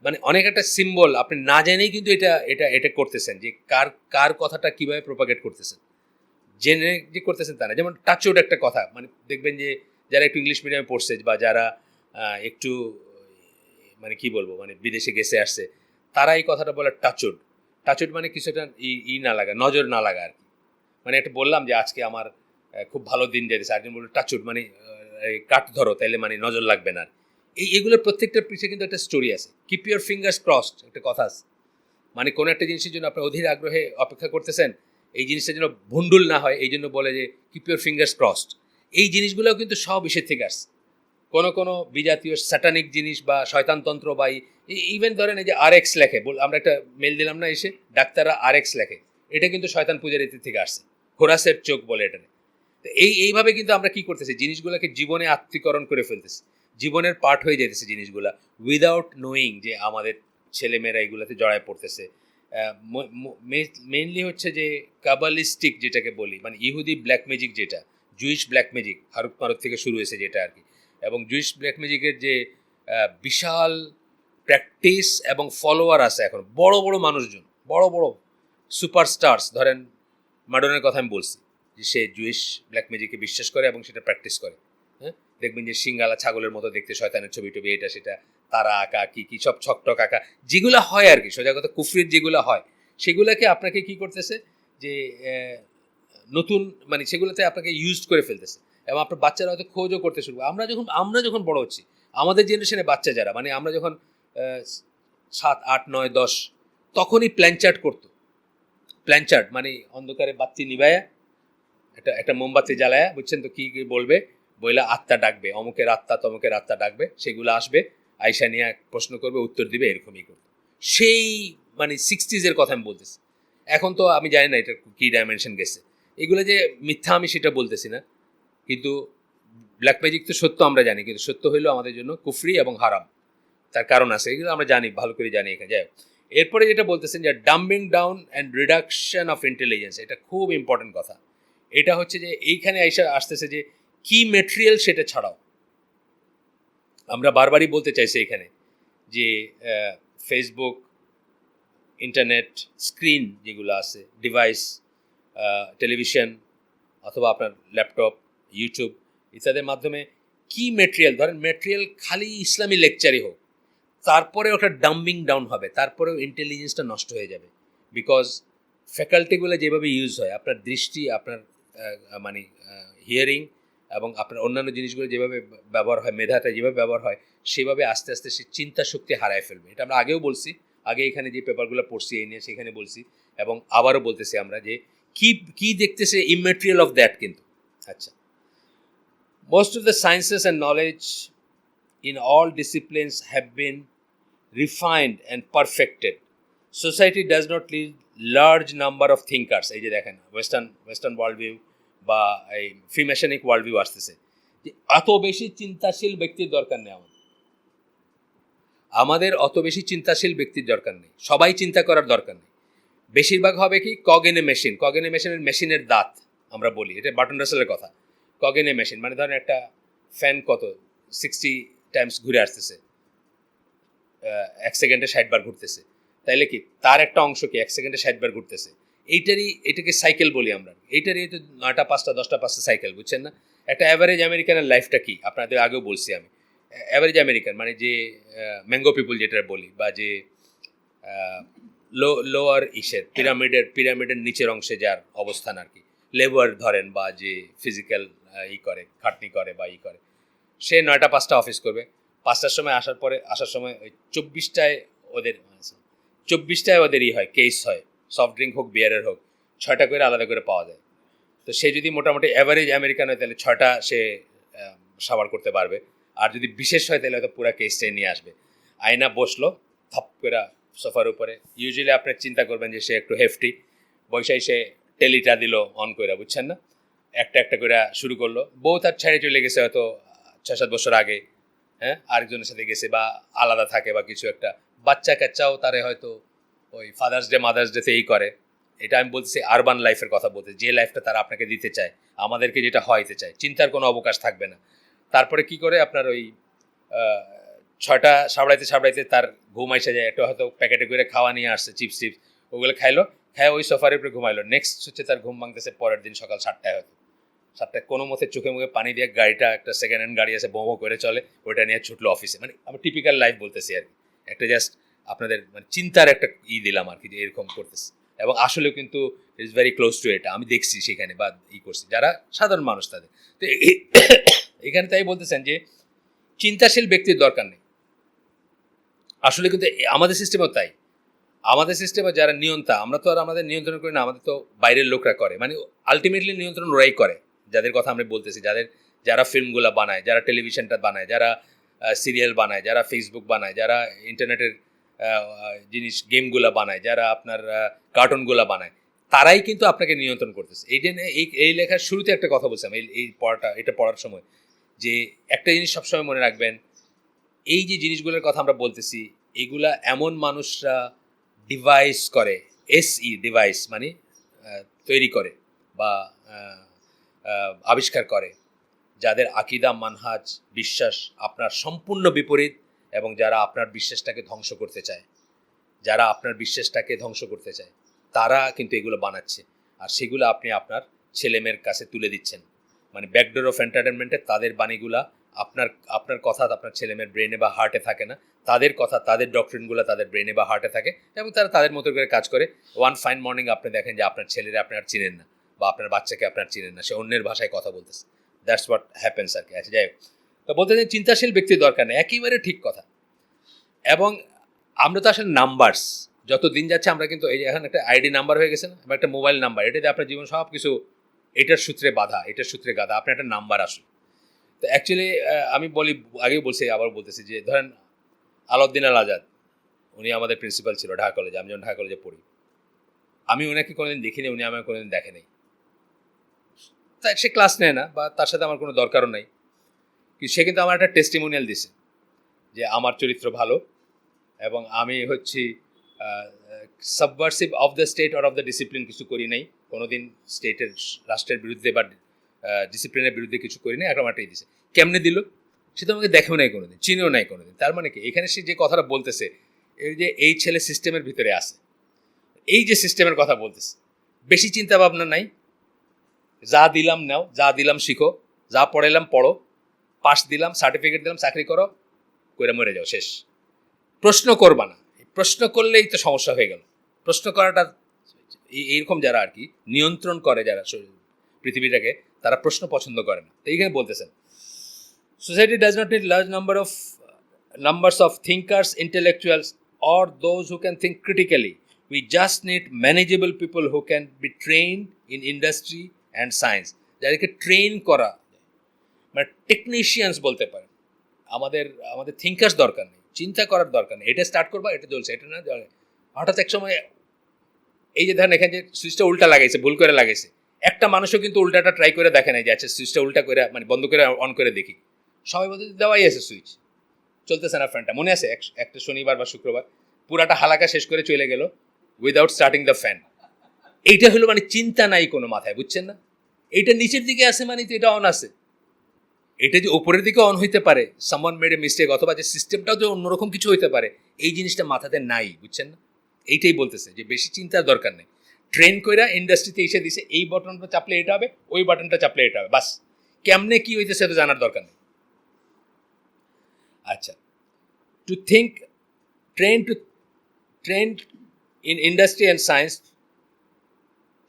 মানে অনেক একটা সিম্বল আপনি না জেনেই কিন্তু এটা এটা এটা করতেছেন, যে কার কার কথাটা কিভাবে প্রোপাগেট করতেছেন, জেনে যে করতেছেন তা না। যেমন টাচউড একটা কথা, মানে দেখবেন যে যারা একটু ইংলিশ মিডিয়ামে পড়ছে বা যারা একটু মানে কি বলবো, মানে বিদেশে গেছে আসছে, তারা এই কথাটা বলে টাচউড। টাচউড মানে কিছুটা না লাগা, নজর না লাগা আর কি। মানে একটা বললাম যে আজকে আমার খুব ভালো দিন যেতেছে, একজন বললো টাচউড মানে কাট ধরো, তাইলে মানে নজর লাগবে না। এইগুলোর প্রত্যেকটার পিছিয়ে কিন্তু একটা স্টোরি আছে। কিপ ইউর ফিঙ্গার্স ক্রসড একটা কথা আছে, মানে কোনো একটা জিনিসের জন্য আপনি অধীর আগ্রহে অপেক্ষা করতেছেন, এই জিনিসটা যেন ভুন্ডুল না হয়, এই জন্য বলে যে কিপ ইউর ফিঙ্গার্স ক্রসড। এই জিনিসগুলোও কিন্তু সব ইসের থেকে আসছে। কোনো কোনো বিজাতীয় স্যাটানিক জিনিস বা শয়তানতন্ত্র বা ইভেন ধরেন এই যে RX লেখে, আমরা একটা মেল দিলাম না এসে, ডাক্তাররা RX লেখে, এটা কিন্তু শয়তান পূজারীতি থেকে আসছে। হোরাসের চোখ বলে এটা। তো এইভাবে কিন্তু আমরা কি করতেছি, জিনিসগুলোকে জীবনে আত্মীকরণ করে ফেলতেছি, জীবনের পার্ট হয়ে যেতেছে জিনিসগুলা, উইদাউট নোয়িং যে আমাদের ছেলেমেয়েরা এগুলোতে জড়ায় পড়তেছে। মেইনলি হচ্ছে যে কাবালিস্টিক যেটাকে বলি, মানে ইহুদি ব্ল্যাক ম্যাজিক, যেটা জুইশ ব্ল্যাক ম্যাজিক, হারুত মারুত থেকে শুরু হয়েছে যেটা আর কি। এবং জুইশ ব্ল্যাক ম্যাজিকের যে বিশাল প্র্যাকটিস এবং ফলোয়ার আছে এখন, বড় বড় মানুষজন, বড় বড় সুপারস্টার্স, ধরেন মাডনের কথা আমি বলছি, যে সে জুইশ ব্ল্যাক ম্যাজিকে বিশ্বাস করে এবং সেটা প্র্যাকটিস করে। হ্যাঁ, দেখবেন যে সিঙ্গালা ছাগলের মতো দেখতে, শয়তানের ছবি টবি, এটা সেটা, তারা আঁকা, কি কি সব ছকটক আঁকা, যেগুলো হয় আর কি, সোজা কথা কুফরির যেগুলো হয়, সেগুলোকে আপনাকে কি করতেছে যে নতুন, মানে সেগুলোতে আপনাকে ইউজ করে ফেলতেছে। এবং আপনার বাচ্চারা হয়তো খোঁজও করতে শুরু করে। আমরা যখন বড় হচ্ছি, আমাদের জেনারেশনে বাচ্চা যারা, মানে আমরা যখন 7, 8, 9, 10, তখনই প্ল্যানচার্ট করতো। প্ল্যানচার্ট মানে অন্ধকারে বাতি নিভায়া একটা মোমবাতি জ্বালায়া, বুঝছেন তো, কি কি বলবে, বইলা আত্মা ডাকবে, অমুকের আত্মা তমুকের আত্মা ডাকবে, সেগুলো আসবে, আয়সা নিয়ে প্রশ্ন করবে, উত্তর দিবে, এরকমই করবে। সেই মানে 60s কথা আমি বলতেছি। এখন তো আমি জানি না এটা কি ডাইমেনশন গেছে। এগুলো যে মিথ্যা আমি সেটা বলতেছি না, কিন্তু ব্ল্যাক ম্যাজিক তো সত্য আমরা জানি, কিন্তু সত্য হইলো আমাদের জন্য কুফরি এবং হারাম। তার কারণ আছে, এগুলো আমরা জানি, ভালো করে জানি। এখানে যাই, এরপরে যেটা বলতেছেন যে dumbing down and reduction of intelligence, এটা খুব ইম্পর্টেন্ট কথা। এটা হচ্ছে যে এইখানে আসতেছে যে কি মেটেরিয়াল সেটা ছাড়াও আমরা বারবারই বলতে চাইছি এখানে যে ফেসবুক, ইন্টারনেট, স্ক্রিন যেগুলো আছে, ডিভাইস, টেলিভিশন অথবা আপনার ল্যাপটপ, ইউটিউব ইত্যাদির মাধ্যমে কি মেটেরিয়াল, ধরেন মেটেরিয়াল খালি ইসলামী লেকচারই হোক, তারপরে ওটা ডাম্বিং ডাউন হবে, তারপরেও ইন্টেলিজেন্সটা নষ্ট হয়ে যাবে। বিকজ ফ্যাকাল্টিগুলো যেভাবে ইউজ হয়, আপনার দৃষ্টি, আপনার মানে হিয়ারিং এবং আপনার অন্যান্য জিনিসগুলো যেভাবে ব্যবহার হয়, মেধাটা যেভাবে ব্যবহার হয়, সেভাবে আস্তে আস্তে সে চিন্তা শক্তি হারায় ফেলবে। এটা আমরা আগেও বলছি, আগে এখানে যে পেপারগুলো পড়ছি এই নিয়ে সেখানে বলছি, এবং আবারও বলতেছি আমরা যে কি কি দেখতেছে ইমেটেরিয়াল অফ দ্যাট। কিন্তু আচ্ছা, most of the sciences and knowledge in all disciplines have been refined and perfected. Society does not need large number of thinkers. এই যে দেখেন ওয়েস্টার্ন ওয়ার্ল্ড ভিউ বা এই ফ্রিমেশনিক ওয়ার্ল্ড ভিউ আসতেছে, যে এত বেশি চিন্তাশীল ব্যক্তির দরকার নেই। আমাদের অত বেশি চিন্তাশীল ব্যক্তির দরকার নেই, সবাই চিন্তা করার দরকার নেই। বেশিরভাগ হবে কি কগেনে মেশিনের মেশিনের দাঁত আমরা বলি, এটা বার্টন রাসেলের কথা। কগেনে মেশিন মানে ধরেন একটা ফ্যান কত 60 টাইমস ঘুরে আসতেছে, 1 সেকেন্ডে 60 বার ঘুরতেছে, তাইলে কি তার একটা অংশ কি 1 সেকেন্ডে 60 বার ঘুরতেছে। এটাকে সাইকেল বলি আমরা। এইটারই তো 9টা 5টা 10টা 5টা সাইকেল, বুঝছেন না? একটা অ্যাভারেজ আমেরিকানের লাইফটা কি আপনাদের আগেও বলছি আমি। অ্যাভারেজ আমেরিকান মানে যে ম্যাঙ্গো পিপুল যেটা বলি, বা যে লোয়ার ইসের পিরামিডের নিচের অংশে যার অবস্থান আর কি, লেবার ধরেন, বা যে ফিজিক্যাল করে, খাটনি করে বা করে, সে 9টা 5টা অফিস করবে। 5টার সময় আসার সময় ওই 24টায় ওদের হয়, কেস হয়, সফট ড্রিঙ্ক হোক বিয়ারের হোক, 6টা করে আলাদা করে পাওয়া যায়। তো সে যদি মোটামুটি অ্যাভারেজ আমেরিকান হয়, তাহলে 6টা সে সাবার করতে পারবে। আর যদি বিশেষ হয়, তাহলে হয়তো পুরো কেসটাই নিয়ে আসবে। আয়না বসলো থপ করে সোফার উপরে, ইউজুয়ালি আপনি চিন্তা করবেন যে সে একটু হেফটি, বৈশাই সে টেলিটা দিল অন করে, বুঝছেন না? একটা করে শুরু করলো। বউ তার ছেড়ে চলে গেছে হয়তো 6-7 বছর আগে, হ্যাঁ, আরেকজনের সাথে গেছে বা আলাদা থাকে বা কিছু একটা। বাচ্চা কাচ্চাও তারে হয়তো ওই ফাদার্স ডে মাদার্স ডেতে করে। এটা আমি বলতেছি আরবান লাইফের কথা বলতে, যে লাইফটা তারা আপনাকে দিতে চায়, আমাদেরকে যেটা হইতে চায়, চিন্তার কোনো অবকাশ থাকবে না। তারপরে কি করে আপনার ওই 6টা সাবড়াইতে তার ঘুম আইসা যায়, একটা হয়তো প্যাকেটে করে খাওয়া নিয়ে আসছে, চিপস ওগুলো খাইলো, খায় ওই সোফার উপরে ঘুমাইলো। নেক্সট হচ্ছে তার ঘুম ভাঙতেছে পরের দিন সকাল 7টায়, হয়তো 7টায় কোনো মতে চোখে মুখে পানি দিয়ে গাড়িটা, একটা সেকেন্ড হ্যান্ড গাড়ি আছে, বোমো করে চলে, ওইটা নিয়ে ছুটলো অফিসে। মানে আমি টিপিক্যাল লাইফ বলতেছি আর কি, একটা জাস্ট আপনাদের মানে চিন্তার একটা দিলাম আর কি, যে এরকম করতেছে। এবং আসলেও কিন্তু ইটস ভেরি ক্লোজ টু এটা, আমি দেখছি সেখানে বা করছি যারা সাধারণ মানুষ তাদের। তো এখানে তাই বলতেছেন যে চিন্তাশীল ব্যক্তির দরকার নেই। আসলে কিন্তু আমাদের সিস্টেমও তাই, আমাদের সিস্টেমে যারা নিয়ন্ত্রণ, আমরা তো আর আমাদের নিয়ন্ত্রণ করি না, আমাদের তো বাইরের লোকরা করে। মানে আলটিমেটলি নিয়ন্ত্রণ ওরাই করে, যাদের কথা আমরা বলতেছি, যারা ফিল্মগুলো বানায়, যারা টেলিভিশনটা বানায়, যারা সিরিয়াল বানায়, যারা ফেসবুক বানায়, যারা ইন্টারনেটের জিনিস গেমগুলো বানায়, যারা আপনার কার্টুনগুলো বানায়, তারাই কিন্তু আপনাকে নিয়ন্ত্রণ করতেছে। এই জন্য এই লেখার শুরুতে একটা কথা বলছিলাম, এটা পড়ার সময়, যে একটা জিনিস সবসময় মনে রাখবেন, এই যে জিনিসগুলোর কথা আমরা বলতেছি, এগুলা এমন মানুষরা ডিভাইস করে, ডিভাইস মানে তৈরি করে বা আবিষ্কার করে, যাদের আকিদা, মানহাজ, বিশ্বাস আপনার সম্পূর্ণ বিপরীত, এবং যারা আপনার বিশ্বাসটাকে ধ্বংস করতে চায়, তারা কিন্তু এগুলো বানাচ্ছে। আর সেগুলো আপনি আপনার ছেলেমেয়ের কাছে তুলে দিচ্ছেন। মানে ব্যাকডোর অফ এন্টারটেনমেন্টে তাদের বাণীগুলা আপনার কথা আপনার ছেলেমেয়ের ব্রেনে বা হার্টে থাকে না, তাদের কথা, তাদের ডক্ট্রিনগুলো তাদের ব্রেনে বা হার্টে থাকে, এবং তারা তাদের মতো করে কাজ করে। ওয়ান ফাইন মর্নিং আপনি দেখেন যে আপনার ছেলেরা আপনার চিনেন না, বা আপনার বাচ্চাকে আপনার চিনেন না, সে অন্যের ভাষায় কথা বলতেছে। দ্যাটস হোয়াট হ্যাপেন্স আর কি। আচ্ছা, যাই হোক, তো বলতে চাই চিন্তাশীল ব্যক্তির দরকার নেই, একেবারে ঠিক কথা। এবং আমরা তো আসলে নাম্বারস, যত দিন যাচ্ছে আমরা কিন্তু এই যে এখন একটা আইডি নাম্বার হয়ে গেছে না, বা একটা মোবাইল নাম্বার, এটা দিয়ে আপনার জীবন সব কিছু এটার সূত্রে বাধা, এটার সূত্রে গাধা, আপনার একটা নাম্বার আসলে। তো অ্যাকচুয়ালি আমি আগেই বলছি, আবার বলতেছি, যে ধরেন আলাউদ্দিন আল আজাদ, উনি আমাদের প্রিন্সিপাল ছিল ঢাকা কলেজে, আমি যখন ঢাকা কলেজে পড়ি, আমি ওনাকে কোনোদিন দেখিনি, উনি আমাকে কোনোদিন দেখেনি। তাই সে ক্লাস নেয় না, বা তার সাথে আমার কোনো দরকারও নাই, কিন্তু সে কিন্তু আমার একটা টেস্টিমোনিয়াল দিছে যে আমার চরিত্র ভালো, এবং আমি হচ্ছি subversive of the state or of the discipline কিছু করি নাই কোনোদিন, রাষ্ট্রের বিরুদ্ধে বা ডিসিপ্লিনের বিরুদ্ধে কিছু করি নাই, একটা মাটাই দিছে। কেমনে দিল? সে তো আমাকে দেখেও নাই কোনোদিন, চিনেও নাই কোনোদিন। তার মানে কি, এখানে সে যে কথাটা বলতেছে, এই ছেলে সিস্টেমের ভিতরে আছে, এই যে সিস্টেমের কথা বলতেছে, বেশি চিন্তা ভাবনা নাই, যা দিলাম নাও, যা দিলাম শিখো, যা পড়াইলাম পড়ো, পাস দিলাম, সার্টিফিকেট দিলাম, চাকরি করো, করে মরে যাও, শেষ। প্রশ্ন করবা না, প্রশ্ন করলেই তো সমস্যা হয়ে গেল। প্রশ্ন করাটা, এইরকম যারা আর কি নিয়ন্ত্রণ করে, যারা পৃথিবীটাকে, তারা প্রশ্ন পছন্দ করে না। তো এইখানে বলতেছেন, society does not need large numbers of thinkers, intellectuals, or those who can think critically. We just need manageable people who can be trained in industry and science. যাদেরকে ট্রেন করা, মানে টেকনিশিয়ানস বলতে পারেন। আমাদের থিঙ্কার্স দরকার নেই, চিন্তা করার দরকার নেই, এটা স্টার্ট করবা, এটা চলছে, এটা না হঠাৎ এক সময়, এই যে ধরেন এখানে যে সুইচটা উল্টা লাগাইছে, ভুল করে লাগাইছে, একটা মানুষও কিন্তু উল্টাটা ট্রাই করে দেখে নাই যে আচ্ছা সুইচটা উল্টা করে, মানে বন্ধ করে অন করে দেখি। সবাই বলতে দেওয়াই আছে সুইচ, চলতেছে না ফ্যানটা। মনে আছে একটা শনিবার বা শুক্রবার পুরাটা হালাকা শেষ করে চলে গেল উইদাউট স্টার্টিং দ্য ফ্যান। এইটা হলো মানে চিন্তা নাই কোনো মাথায়, বুঝছেন না? এইটা নিচের দিকে আছে মানে তো এটা অন আছে, এটা যে উপরের দিকে অন হইতে পারে, সামওয়ান মেড এ মিস্টেক, অথবা যে সিস্টেমটাও যে অন্যরকম কিছু হইতে পারে, এই জিনিসটা মাথাতে নাই, বুঝছেন না? এইটাই বলতেছে যে বেশি চিন্তার দরকার নেই। ট্রেন কইরা ইন্ডাস্ট্রিতে এসে দিছে, এই বাটনটা চাপলে এটা হবে, ওই বাটনটা চাপলে এটা হবে, বাস। কেমনে কি হইতেছে এটা জানার দরকার নেই। আচ্ছা, to think, trained in industry and science,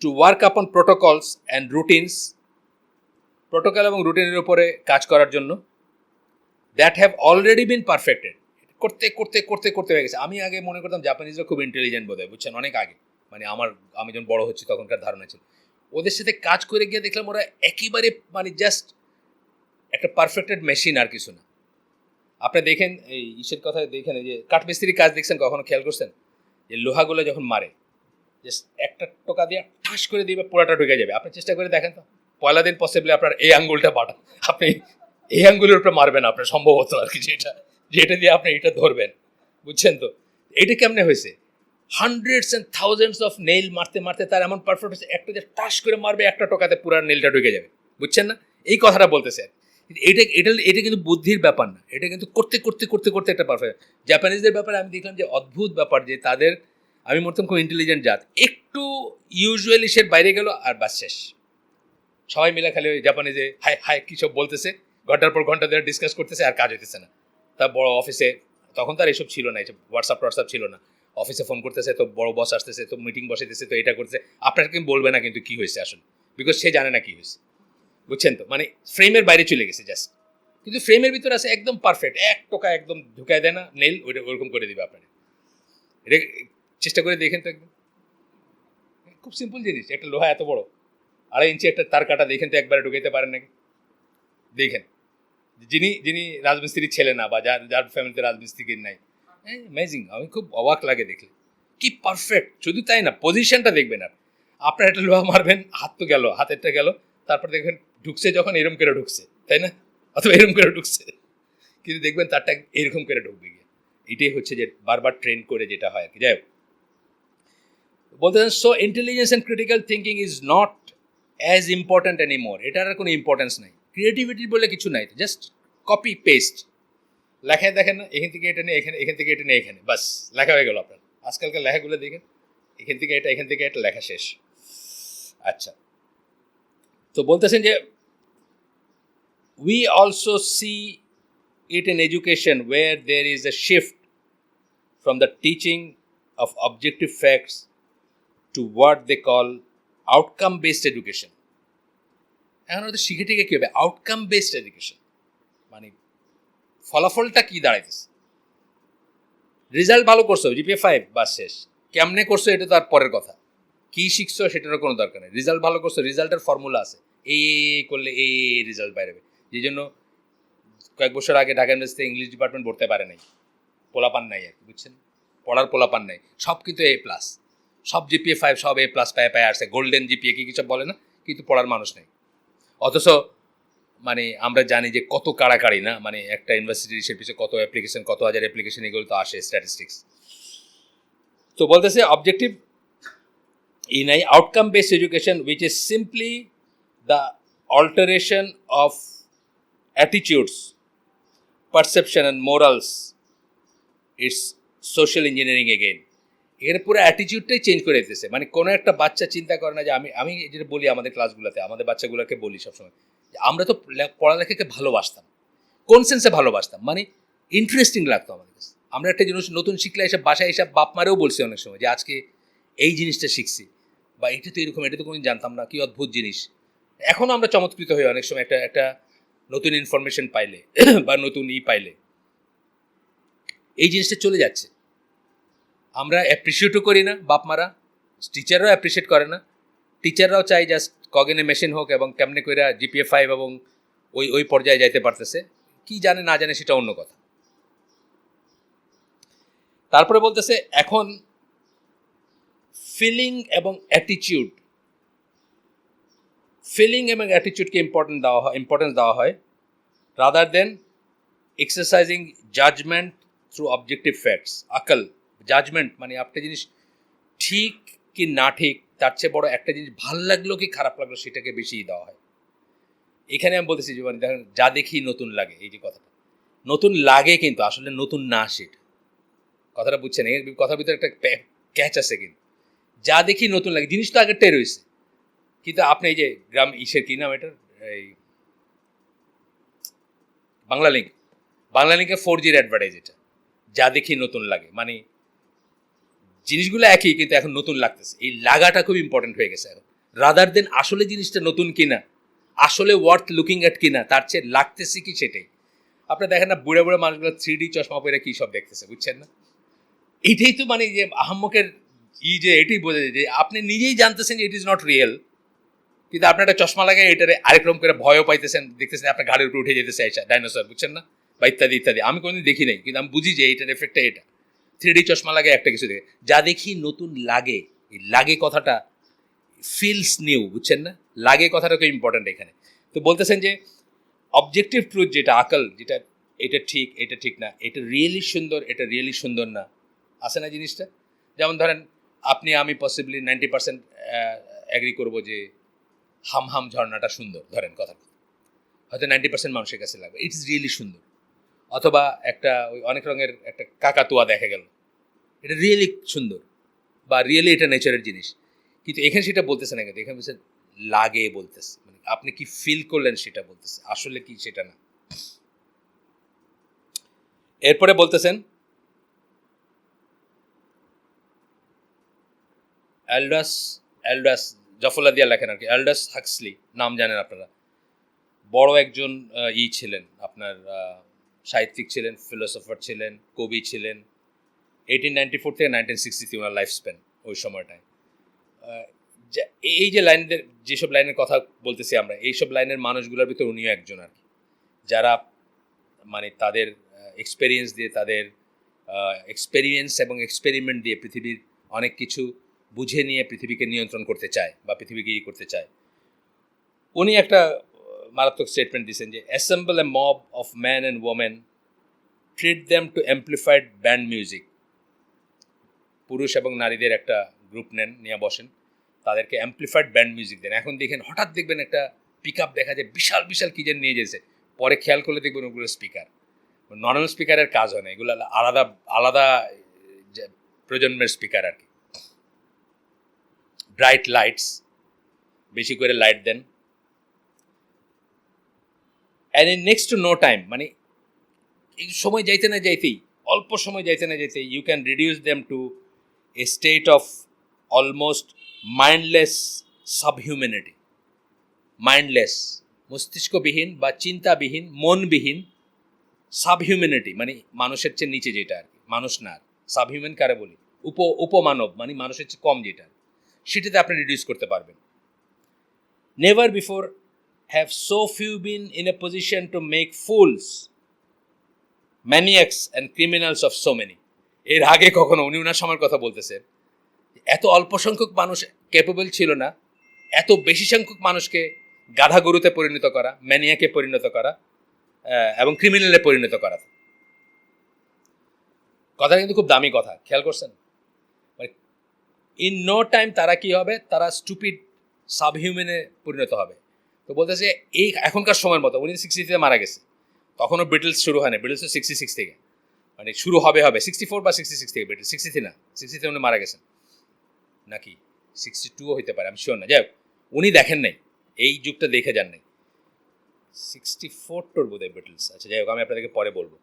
to work upon protocols and routines, protocol এবং রুটিনের উপরে কাজ করার জন্য, that have already been perfected, করতে করতে করতে করতে হয়ে গেছে। আমি আগে মনে করতাম জাপানিজরা খুব ইন্টেলিজেন্ট বোধ হয়, বুঝছেন, অনেক আগে, মানে আমি যখন বড় হচ্ছি তখনকার ধারণা ছিল। ওদের সাথে কাজ করে গিয়ে দেখলাম ওরা একেবারে মানে জাস্ট একটা পারফেক্টেড মেশিন, আর কিছু না। আপনি দেখেন এই ইসের কথা দেখেন, এই যে কাঠমিস্ত্রির কাজ দেখছেন, কখনো খেয়াল করছেন যে লোহাগুলো যখন মারে, জাস্ট একটা টোকা দিয়ে ঠাস করে দিবে, পুরাটা ঢুকে যাবে। আপনি চেষ্টা করে দেখেন তো, পয়লা দিন পসিবলি আপনার এই আঙ্গুলটা বাটা, আপনি এই আঙ্গুলের উপরে মারবেন আপনার, সম্ভবত আর কি, যেটা দিয়ে আপনি এটা ধরবেন, বুঝছেন তো? এটা কেমনে হয়েছে? Hundreds and thousands of nail মারতে মারতে তার এমন পারফেক্ট হচ্ছে, একটা যে টাস করে মারবে, একটা টোকাতে পুরা নেইলটা ঢুকে যাবে, বুঝছেন না? এই কথাটা বলতেছে। এটা এটা এটা কিন্তু বুদ্ধির ব্যাপার না, এটা কিন্তু করতে করতে করতে করতে একটা পারফেক্ট। জাপানিজদের ব্যাপারে আমি দেখলাম যে অদ্ভুত ব্যাপার, যে তাদের, আমি মনে খুব ইন্টেলিজেন্ট জাত, একটু ইউজুয়ালি সে বাইরে গেল আর বাস শেষ। সবাই মিলে খালি ওই জাপানিজে হাই হাই কী সব বলতেছে, ঘন্টার পর ঘন্টা ধরে ডিসকাস করতেছে, আর কাজ হইতেছে না। তা বড় অফিসে তখন তার এইসব ছিল না, এইসব হোয়াটসঅ্যাপ ছিল না, অফিসে ফোন করতেছে তো বড় বস আসতেছে তো মিটিং বসাইতেছে তো এটা করতেছে, আপনার কিন্তু বলবে না কিন্তু কী হয়েছে আসলে, বিকজ সে জানে না কী হয়েছে, বুঝছেন তো, মানে ফ্রেমের বাইরে চলে গেছে জাস্ট। কিন্তু ফ্রেমের ভিতরে আছে একদম পারফেক্ট, এক টোকা একদম ঢুকায় দেয় না, নেল ওইটা ওরকম করে দিবে আপনার। এটা চেষ্টা করে দেখেন তো একদম, খুব সিম্পল জিনিস, একটা লোহা এত বড় 2.5 ইঞ্চি একটা তার কাটা, দেখেন তো একবারে ঢুকাইতে পারেন নাকি? দেখেন, যিনি যিনি রাজমিস্ত্রির ছেলে না বা যার ফ্যামিলিতে রাজমিস্ত্রি নাই, অ্যামেজিং, আমি খুব অবাক লাগে দেখলে, কি পারফেক্ট। শুধু তাই না, পজিশনটা দেখবেন, আর আপনার একটা লোহা মারবেন, হাত তো গেল, হাতেরটা গেল, তারপর দেখবেন ঢুকছে যখন এরকম করে ঢুকছে, তাই না, অথবা এরকম করে ঢুকছে, কিন্তু দেখবেন তারটা এরকম করে ঢুকবে গিয়ে। এটাই হচ্ছে যে বারবার ট্রেন করে যেটা হয় আর কি। যাই হোক, বলতে so intelligence and critical thinking is not as important anymore, এটার আর কোনো ইম্পর্টেন্স নাই। ক্রিয়েটিভিটি বলে কিছু নাই, জাস্ট কপি পেস্ট, লেখায় দেখেন না, এখান থেকে এটা নিয়ে এখানে, এখান থেকে এটা নিয়ে এখানে, বাস লেখা হয়ে গেল আপনার। আজকালকার লেখাগুলো দেখেন, এখান থেকে এটা, এখান থেকে এটা, লেখা শেষ। আচ্ছা, তো বলতেছেন যে we also see it in education where there is a shift from the teaching of objective facts to what they call outcome based education. এখন ওদের শিখে টিকে কী হবে, আউটকাম বেসড এডুকেশন, মানে ফলাফলটা কী দাঁড়াইতেছে, রেজাল্ট ভালো করছো, জিপিএ 5 বাস শেষ, কেমনে করছো এটা তো আর পরের কথা, কী শিখছো সেটারও কোনো দরকার নেই, রেজাল্ট ভালো করছো, রেজাল্টের ফর্মুলা আছে, এই করলে এই রেজাল্ট বাইরে। যেই জন্য কয়েক বছর আগে ঢাকা ইউনিভার্সিটি ইংলিশ ডিপার্টমেন্ট পড়তে পারে নাই, পোলাপান নাই আর কি, বুঝছেন, পড়ার পোলাপান নাই, সব কিন্তু A+, সব জিপিএ 5, সব A+ পায়ে আসছে, গোল্ডেন জিপিএ কি কিছু বলে না, কিন্তু পড়ার মানুষ নেই। অথচ মানে আমরা জানি যে কত কাড়াকাড়ি না, মানে একটা ইউনিভার্সিটির সে পিছিয়ে কত অ্যাপ্লিকেশন, কত হাজার অ্যাপ্লিকেশন, এগুলো তো আসে স্ট্যাটিস্টিক্স। তো বলতেছে objective in a outcome based education which is simply the alteration of attitudes, perception and morals, it's social engineering again. এখানে পুরো অ্যাটিটিউডটাই চেঞ্জ করে দিতেছে। মানে কোনো একটা বাচ্চা চিন্তা করে না যে আমি যেটা বলি আমাদের ক্লাসগুলোতে, আমাদের বাচ্চাগুলোকে বলি সবসময় যে আমরা তো পড়ালেখাকে ভালোবাসতাম, কোন সেন্সে ভালোবাসতাম, মানে ইন্টারেস্টিং লাগতো আমাদের কাছে। আমরা একটা জিনিস নতুন শিখলে এসব বাসায় এসব বাপ মারেও বলছি অনেক সময় যে আজকে এই জিনিসটা শিখছি, বা এটা তো এরকম, এটা তো কোনোদিন জানতাম না, কি অদ্ভুত জিনিস। এখনও আমরা চমৎকৃত হই অনেক সময় একটা নতুন ইনফরমেশন পাইলে বা নতুন পাইলে। এই জিনিসটা চলে যাচ্ছে, আমরা অ্যাপ্রিসিয়েটও করি না, বাপ মারা, টিচাররাও অ্যাপ্রিসিয়েট করে না, টিচাররাও চাই জাস্ট কগেনে মেশিন হোক এবং কেমনে করে জিপিএ 5 এবং ওই পর্যায়ে যাইতে পারতেছে, কি জানে না জানে সেটা অন্য কথা। তারপরে বলতেছে এখন ফিলিং এবং অ্যাটিটিউডকে ইম্পর্টেন্স দেওয়া হয় rather than exercising judgement through objective facts. আকল, জাজমেন্ট মানে একটা জিনিস ঠিক কি না ঠিক, তার চেয়ে বড় একটা জিনিস ভাল লাগলো কি খারাপ লাগলো সেটাকে বেশি দেওয়া হয়। এখানে আমি বলতেছি যে মানে দেখেন, যা দেখি নতুন লাগে, এই যে কথাটা নতুন লাগে কিন্তু আসলে নতুন না, সেটা কথাটা বুঝছেন, এই কথার ভিতরে একটা ক্যাচ আছে। কিন্তু যা দেখি নতুন লাগে, জিনিস তো আগেরটাই রয়েছে, কিন্তু আপনি এই যে গ্রাম ইসের কি নাম এটার, এই বাংলা লিঙ্কের 4G অ্যাডভার্টাইজ, এটা যা দেখি নতুন লাগে, মানে জিনিসগুলো একই কিন্তু এখন নতুন লাগতেছে। এই লাগাটা খুব ইম্পর্টেন্ট হয়ে গেছে এখন, রাদার দেন আসলে জিনিসটা নতুন কিনা, আসলে ওয়ার্থ লুকিং অ্যাট কিনা, তার চেয়ে লাগতেছে কি সেটাই। আপনি দেখেন না বুড়া বুড়া মানুষগুলো 3D চশমা পরে কী সব দেখতেছে, বুঝছেন না? এইটাই তো মানে যে আহম্মকের যে এটাই বোঝা যায় যে আপনি নিজেই জানতেছেন যে ইট ইজ নট রিয়েল, কিন্তু আপনি একটা চশমা লাগাই এটারে আরেক রকম করে ভয়ও পাইতেছেন, দেখতেছেন আপনার ঘাড়ের উপরে উঠে যেতেছে ডাইনোসর, বুঝছেন না, বা ইত্যাদি ইত্যাদি। আমি কোনোদিন দেখি নাই, কিন্তু আমি বুঝি যে এইটার এফেক্টটা এটা। 3D চশমা লাগে একটা কিছু দেখে, যা দেখি নতুন লাগে, এই লাগে কথাটা ফিলস নিউ, বুঝছেন না, লাগে কথাটা খুব ইম্পর্ট্যান্ট এখানে। তো বলতেছেন যে অবজেক্টিভ ট্রুথ যেটা আকল, যেটা এটা ঠিক এটা ঠিক না, এটা রিয়েলি সুন্দর এটা রিয়েলি সুন্দর না, আছে না জিনিসটা। যেমন ধরেন আপনি আমি পসিবলি 90% অ্যাগ্রি করবো যে হাম ঝর্ণাটা সুন্দর, ধরেন কথা, হয়তো 90% মানুষের কাছে লাগবে, ইটস রিয়েলি সুন্দর। অথবা একটা ওই অনেক রঙের একটা কাকাতুয়া দেখা গেল, এটা রিয়েলি সুন্দর বা রিয়েলি এটা নেচারের জিনিস, কিন্তু এখানে সেটা বলতেছে না, কিন্তু এখানে বলছে লাগে বলতেছে, মানে আপনি কি ফিল করলেন সেটা বলতেছে, আসলে কি সেটা না। এরপরে বলতেছেন অ্যালডাস অ্যালডাস জফলা দিয়া লেখেন আর কি, অ্যালডাস হাক্সলি, নাম জানেন আপনারা, বড় একজন ছিলেন আপনার, সাহিত্যিক ছিলেন, ফিলোসফার ছিলেন, কবি ছিলেন। 1894 থেকে 1963 ওনার লাইফ স্প্যান ওই সময়টায়। এই যে লাইনদের, যেসব লাইনের কথা বলতেছি আমরা, এইসব লাইনের মানুষগুলোর ভিতরে উনিও একজন আর কি, যারা মানে তাদের এক্সপেরিয়েন্স দিয়ে, তাদের এক্সপেরিয়েন্স এবং এক্সপেরিমেন্ট দিয়ে পৃথিবীর অনেক কিছু বুঝে নিয়ে পৃথিবীকে নিয়ন্ত্রণ করতে চায় বা পৃথিবীকে করতে চায়। উনি একটা মারাত্মক স্টেটমেন্ট দিয়েছেন যে assemble A mob of man and women, treat them to amplified band music. পুরুষ এবং নারীদের একটা গ্রুপ নেন, নিয়ে বসেন, তাদেরকে অ্যাম্পলিফাইড ব্যান্ড মিউজিক দেন। এখন দেখেন হঠাৎ দেখবেন একটা পিক আপ দেখা যায়, বিশাল বিশাল কি যেন নিয়ে যেছে, পরে খেয়াল করলে দেখবেন ওগুলো স্পিকার, নর্মাল স্পিকারের কাজ হয় না, এগুলো আলাদা আলাদা প্রজন্মের স্পিকার আর কি। ব্রাইট লাইটস, বেশি করে লাইট দেন। And in next to no time, মানে এই সময় যাইতে না যাইতেই, অল্প সময় যাইতে না যাইতেই, you can reduce them to a state of almost mindless subhumanity. Mindless, মস্তিষ্কবিহীন বা চিন্তাবিহীন, মনবিহীন, সাবহিউম্যানিটি মানে মানুষের চেয়ে নিচে যেটা আর কি, মানুষ না। সাবহিউম্যান কারে বলি? উপমানব, মানে মানুষের চেয়ে কম যেটা, সেটাতে আপনি রিডিউস করতে পারবেন। Never before have so few been in a position to make fools, maniacs and criminals of so many. এর আগে কখনো, উনি ওনার সময়ের কথা বলতেছেন, এত অল্প সংখ্যক মানুষ ক্যাপেবল ছিল না এত বেশি সংখ্যক মানুষকে গাধা গরুতে পরিণত করা, ম্যানিয়াকে পরিণত করা এবং ক্রিমিনালে পরিণত করা। কথা কিন্তু খুব দামি কথা, খেয়াল করছেন? মানে ইন নো টাইম তারা কি হবে? তারা স্টুপিড সাবহিউম্যানে পরিণত হবে। তো বলতেছে এই এখনকার সময়ের মতো, উনি 60-তে মারা গেছে, তখনও ব্রিটেলস শুরু হয় না, ব্রিটেলস 66 থেকে, মানে শুরু হবে 64 বা 66 থেকে, ব্রিটেলস 63 না, 60-তে উনি মারা গেছেন, নাকি 62 হইতে পারে, আমি শিওর না। যাই হোক, উনি দেখেন নাই, এই যুগটা দেখে যান নাই। 64 বোধ হয় ব্রিটেলস। আচ্ছা যাই হোক, আমি আপনাদেরকে পরে বলবো,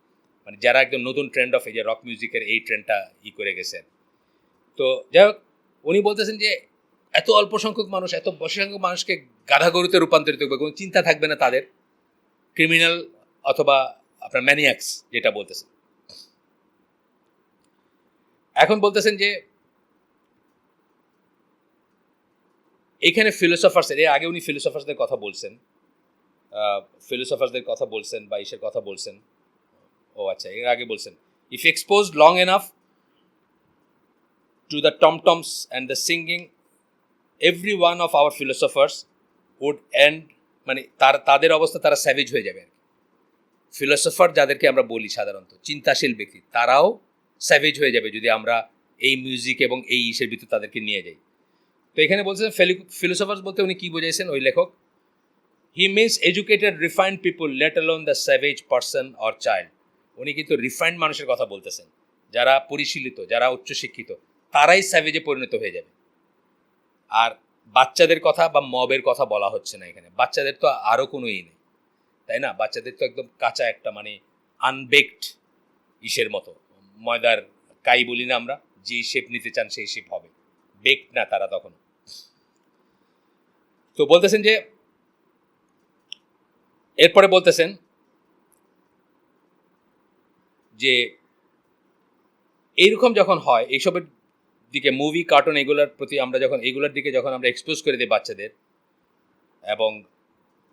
মানে যারা একদম নতুন ট্রেন্ড অফ এই যে রক মিউজিকের এই ট্রেন্ডটা করে গেছেন। তো যাই হোক, উনি বলতেছেন যে এত অল্প সংখ্যক মানুষ, এত বেশি সংখ্যক মানুষকে গাধা গরুতে রূপান্তরিত করবে, কোনো চিন্তা থাকবে না তাদের, ক্রিমিনাল অথবা আপনার ম্যানিয়াক্স যেটা বলতেছেন। এখন বলতেছেন যে এইখানে ফিলোসফার্স, এর আগে উনি ফিলোসফার্সদের কথা বলছেন বা ইসের কথা বলছেন। ও আচ্ছা, এর আগে বলছেন if exposed long enough to the tomtoms and the singing, every one of our philosophers would end, মানে তাদের অবস্থা, তারা স্যাভেজ হয়ে যাবে। ফিলোসফার যাদেরকে আমরা বলি সাধারণত চিন্তাশীল ব্যক্তি, তারাও স্যাভেজ হয়ে যাবে যদি আমরা এই মিউজিক এবং এই ইসের ভিতর তাদেরকে নিয়ে যাই। তো এখানে বলছেন ফিলোসফার্স বলতে উনি কি বোঝাইছেন ওই লেখক, he means educated refined people, let alone the savage person or child. উনি কিন্তু রিফাইন্ড মানুষের কথা বলতেছেন, যারা পরিশীলিত, যারা উচ্চশিক্ষিত, তারাই স্যাভেজে পরিণত হয়ে যাবে। আর বাচ্চাদের কথা বা মবের কথা বলা হচ্ছে না এখানে, বাচ্চাদের তো আরও কোনো নেই, তাই না? বাচ্চাদের তো একদম কাঁচা একটা, মানে আনবেকড ইসের মতো, ময়দার কাই বলি না আমরা, যে শেপ নিতে চান সেই শেপ হবে, বেকড না তারা তখন। তো বলতেছেন যে এরপরে বলতেছেন যে এইরকম যখন হয়, এইসবের দিকে মুভি, কার্টুন, এগুলোর প্রতি আমরা যখন, এগুলোর দিকে যখন আমরা এক্সপোজ করে দিই বাচ্চাদের, এবং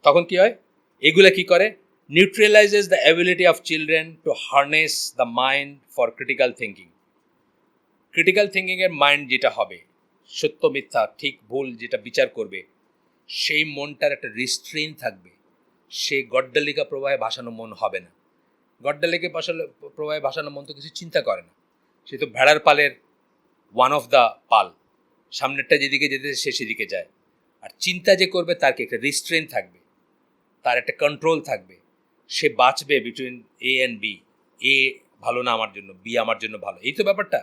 তখন কি হয়, এগুলো কি করে, neutralizes the ability of children to harness the mind for critical thinking. Critical থিঙ্কিংয়ের মাইন্ড যেটা হবে, সত্য মিথ্যা ঠিক ভুল যেটা বিচার করবে, সেই মনটার একটা রিস্ট্রেইন থাকবে, সে গড্ডালিকা প্রবাহে ভাসানো মন হবে না। গড্ডালিকা প্রবাহে ভাসানো মন তো কিছু চিন্তা করে না, সে তো ভেড়ার পালের ওয়ান অফ দ্য পাল, সামনেরটা যেদিকে যেতে সে সেদিকে যায়। আর চিন্তা যে করবে তার কি একটা রিস্ট্রেইন থাকবে, তার একটা কন্ট্রোল থাকবে, সে বাঁচবে বিটুইন এ অ্যান্ড বি। এ ভালো না আমার জন্য, বি আমার জন্য ভালো, এই তো ব্যাপারটা।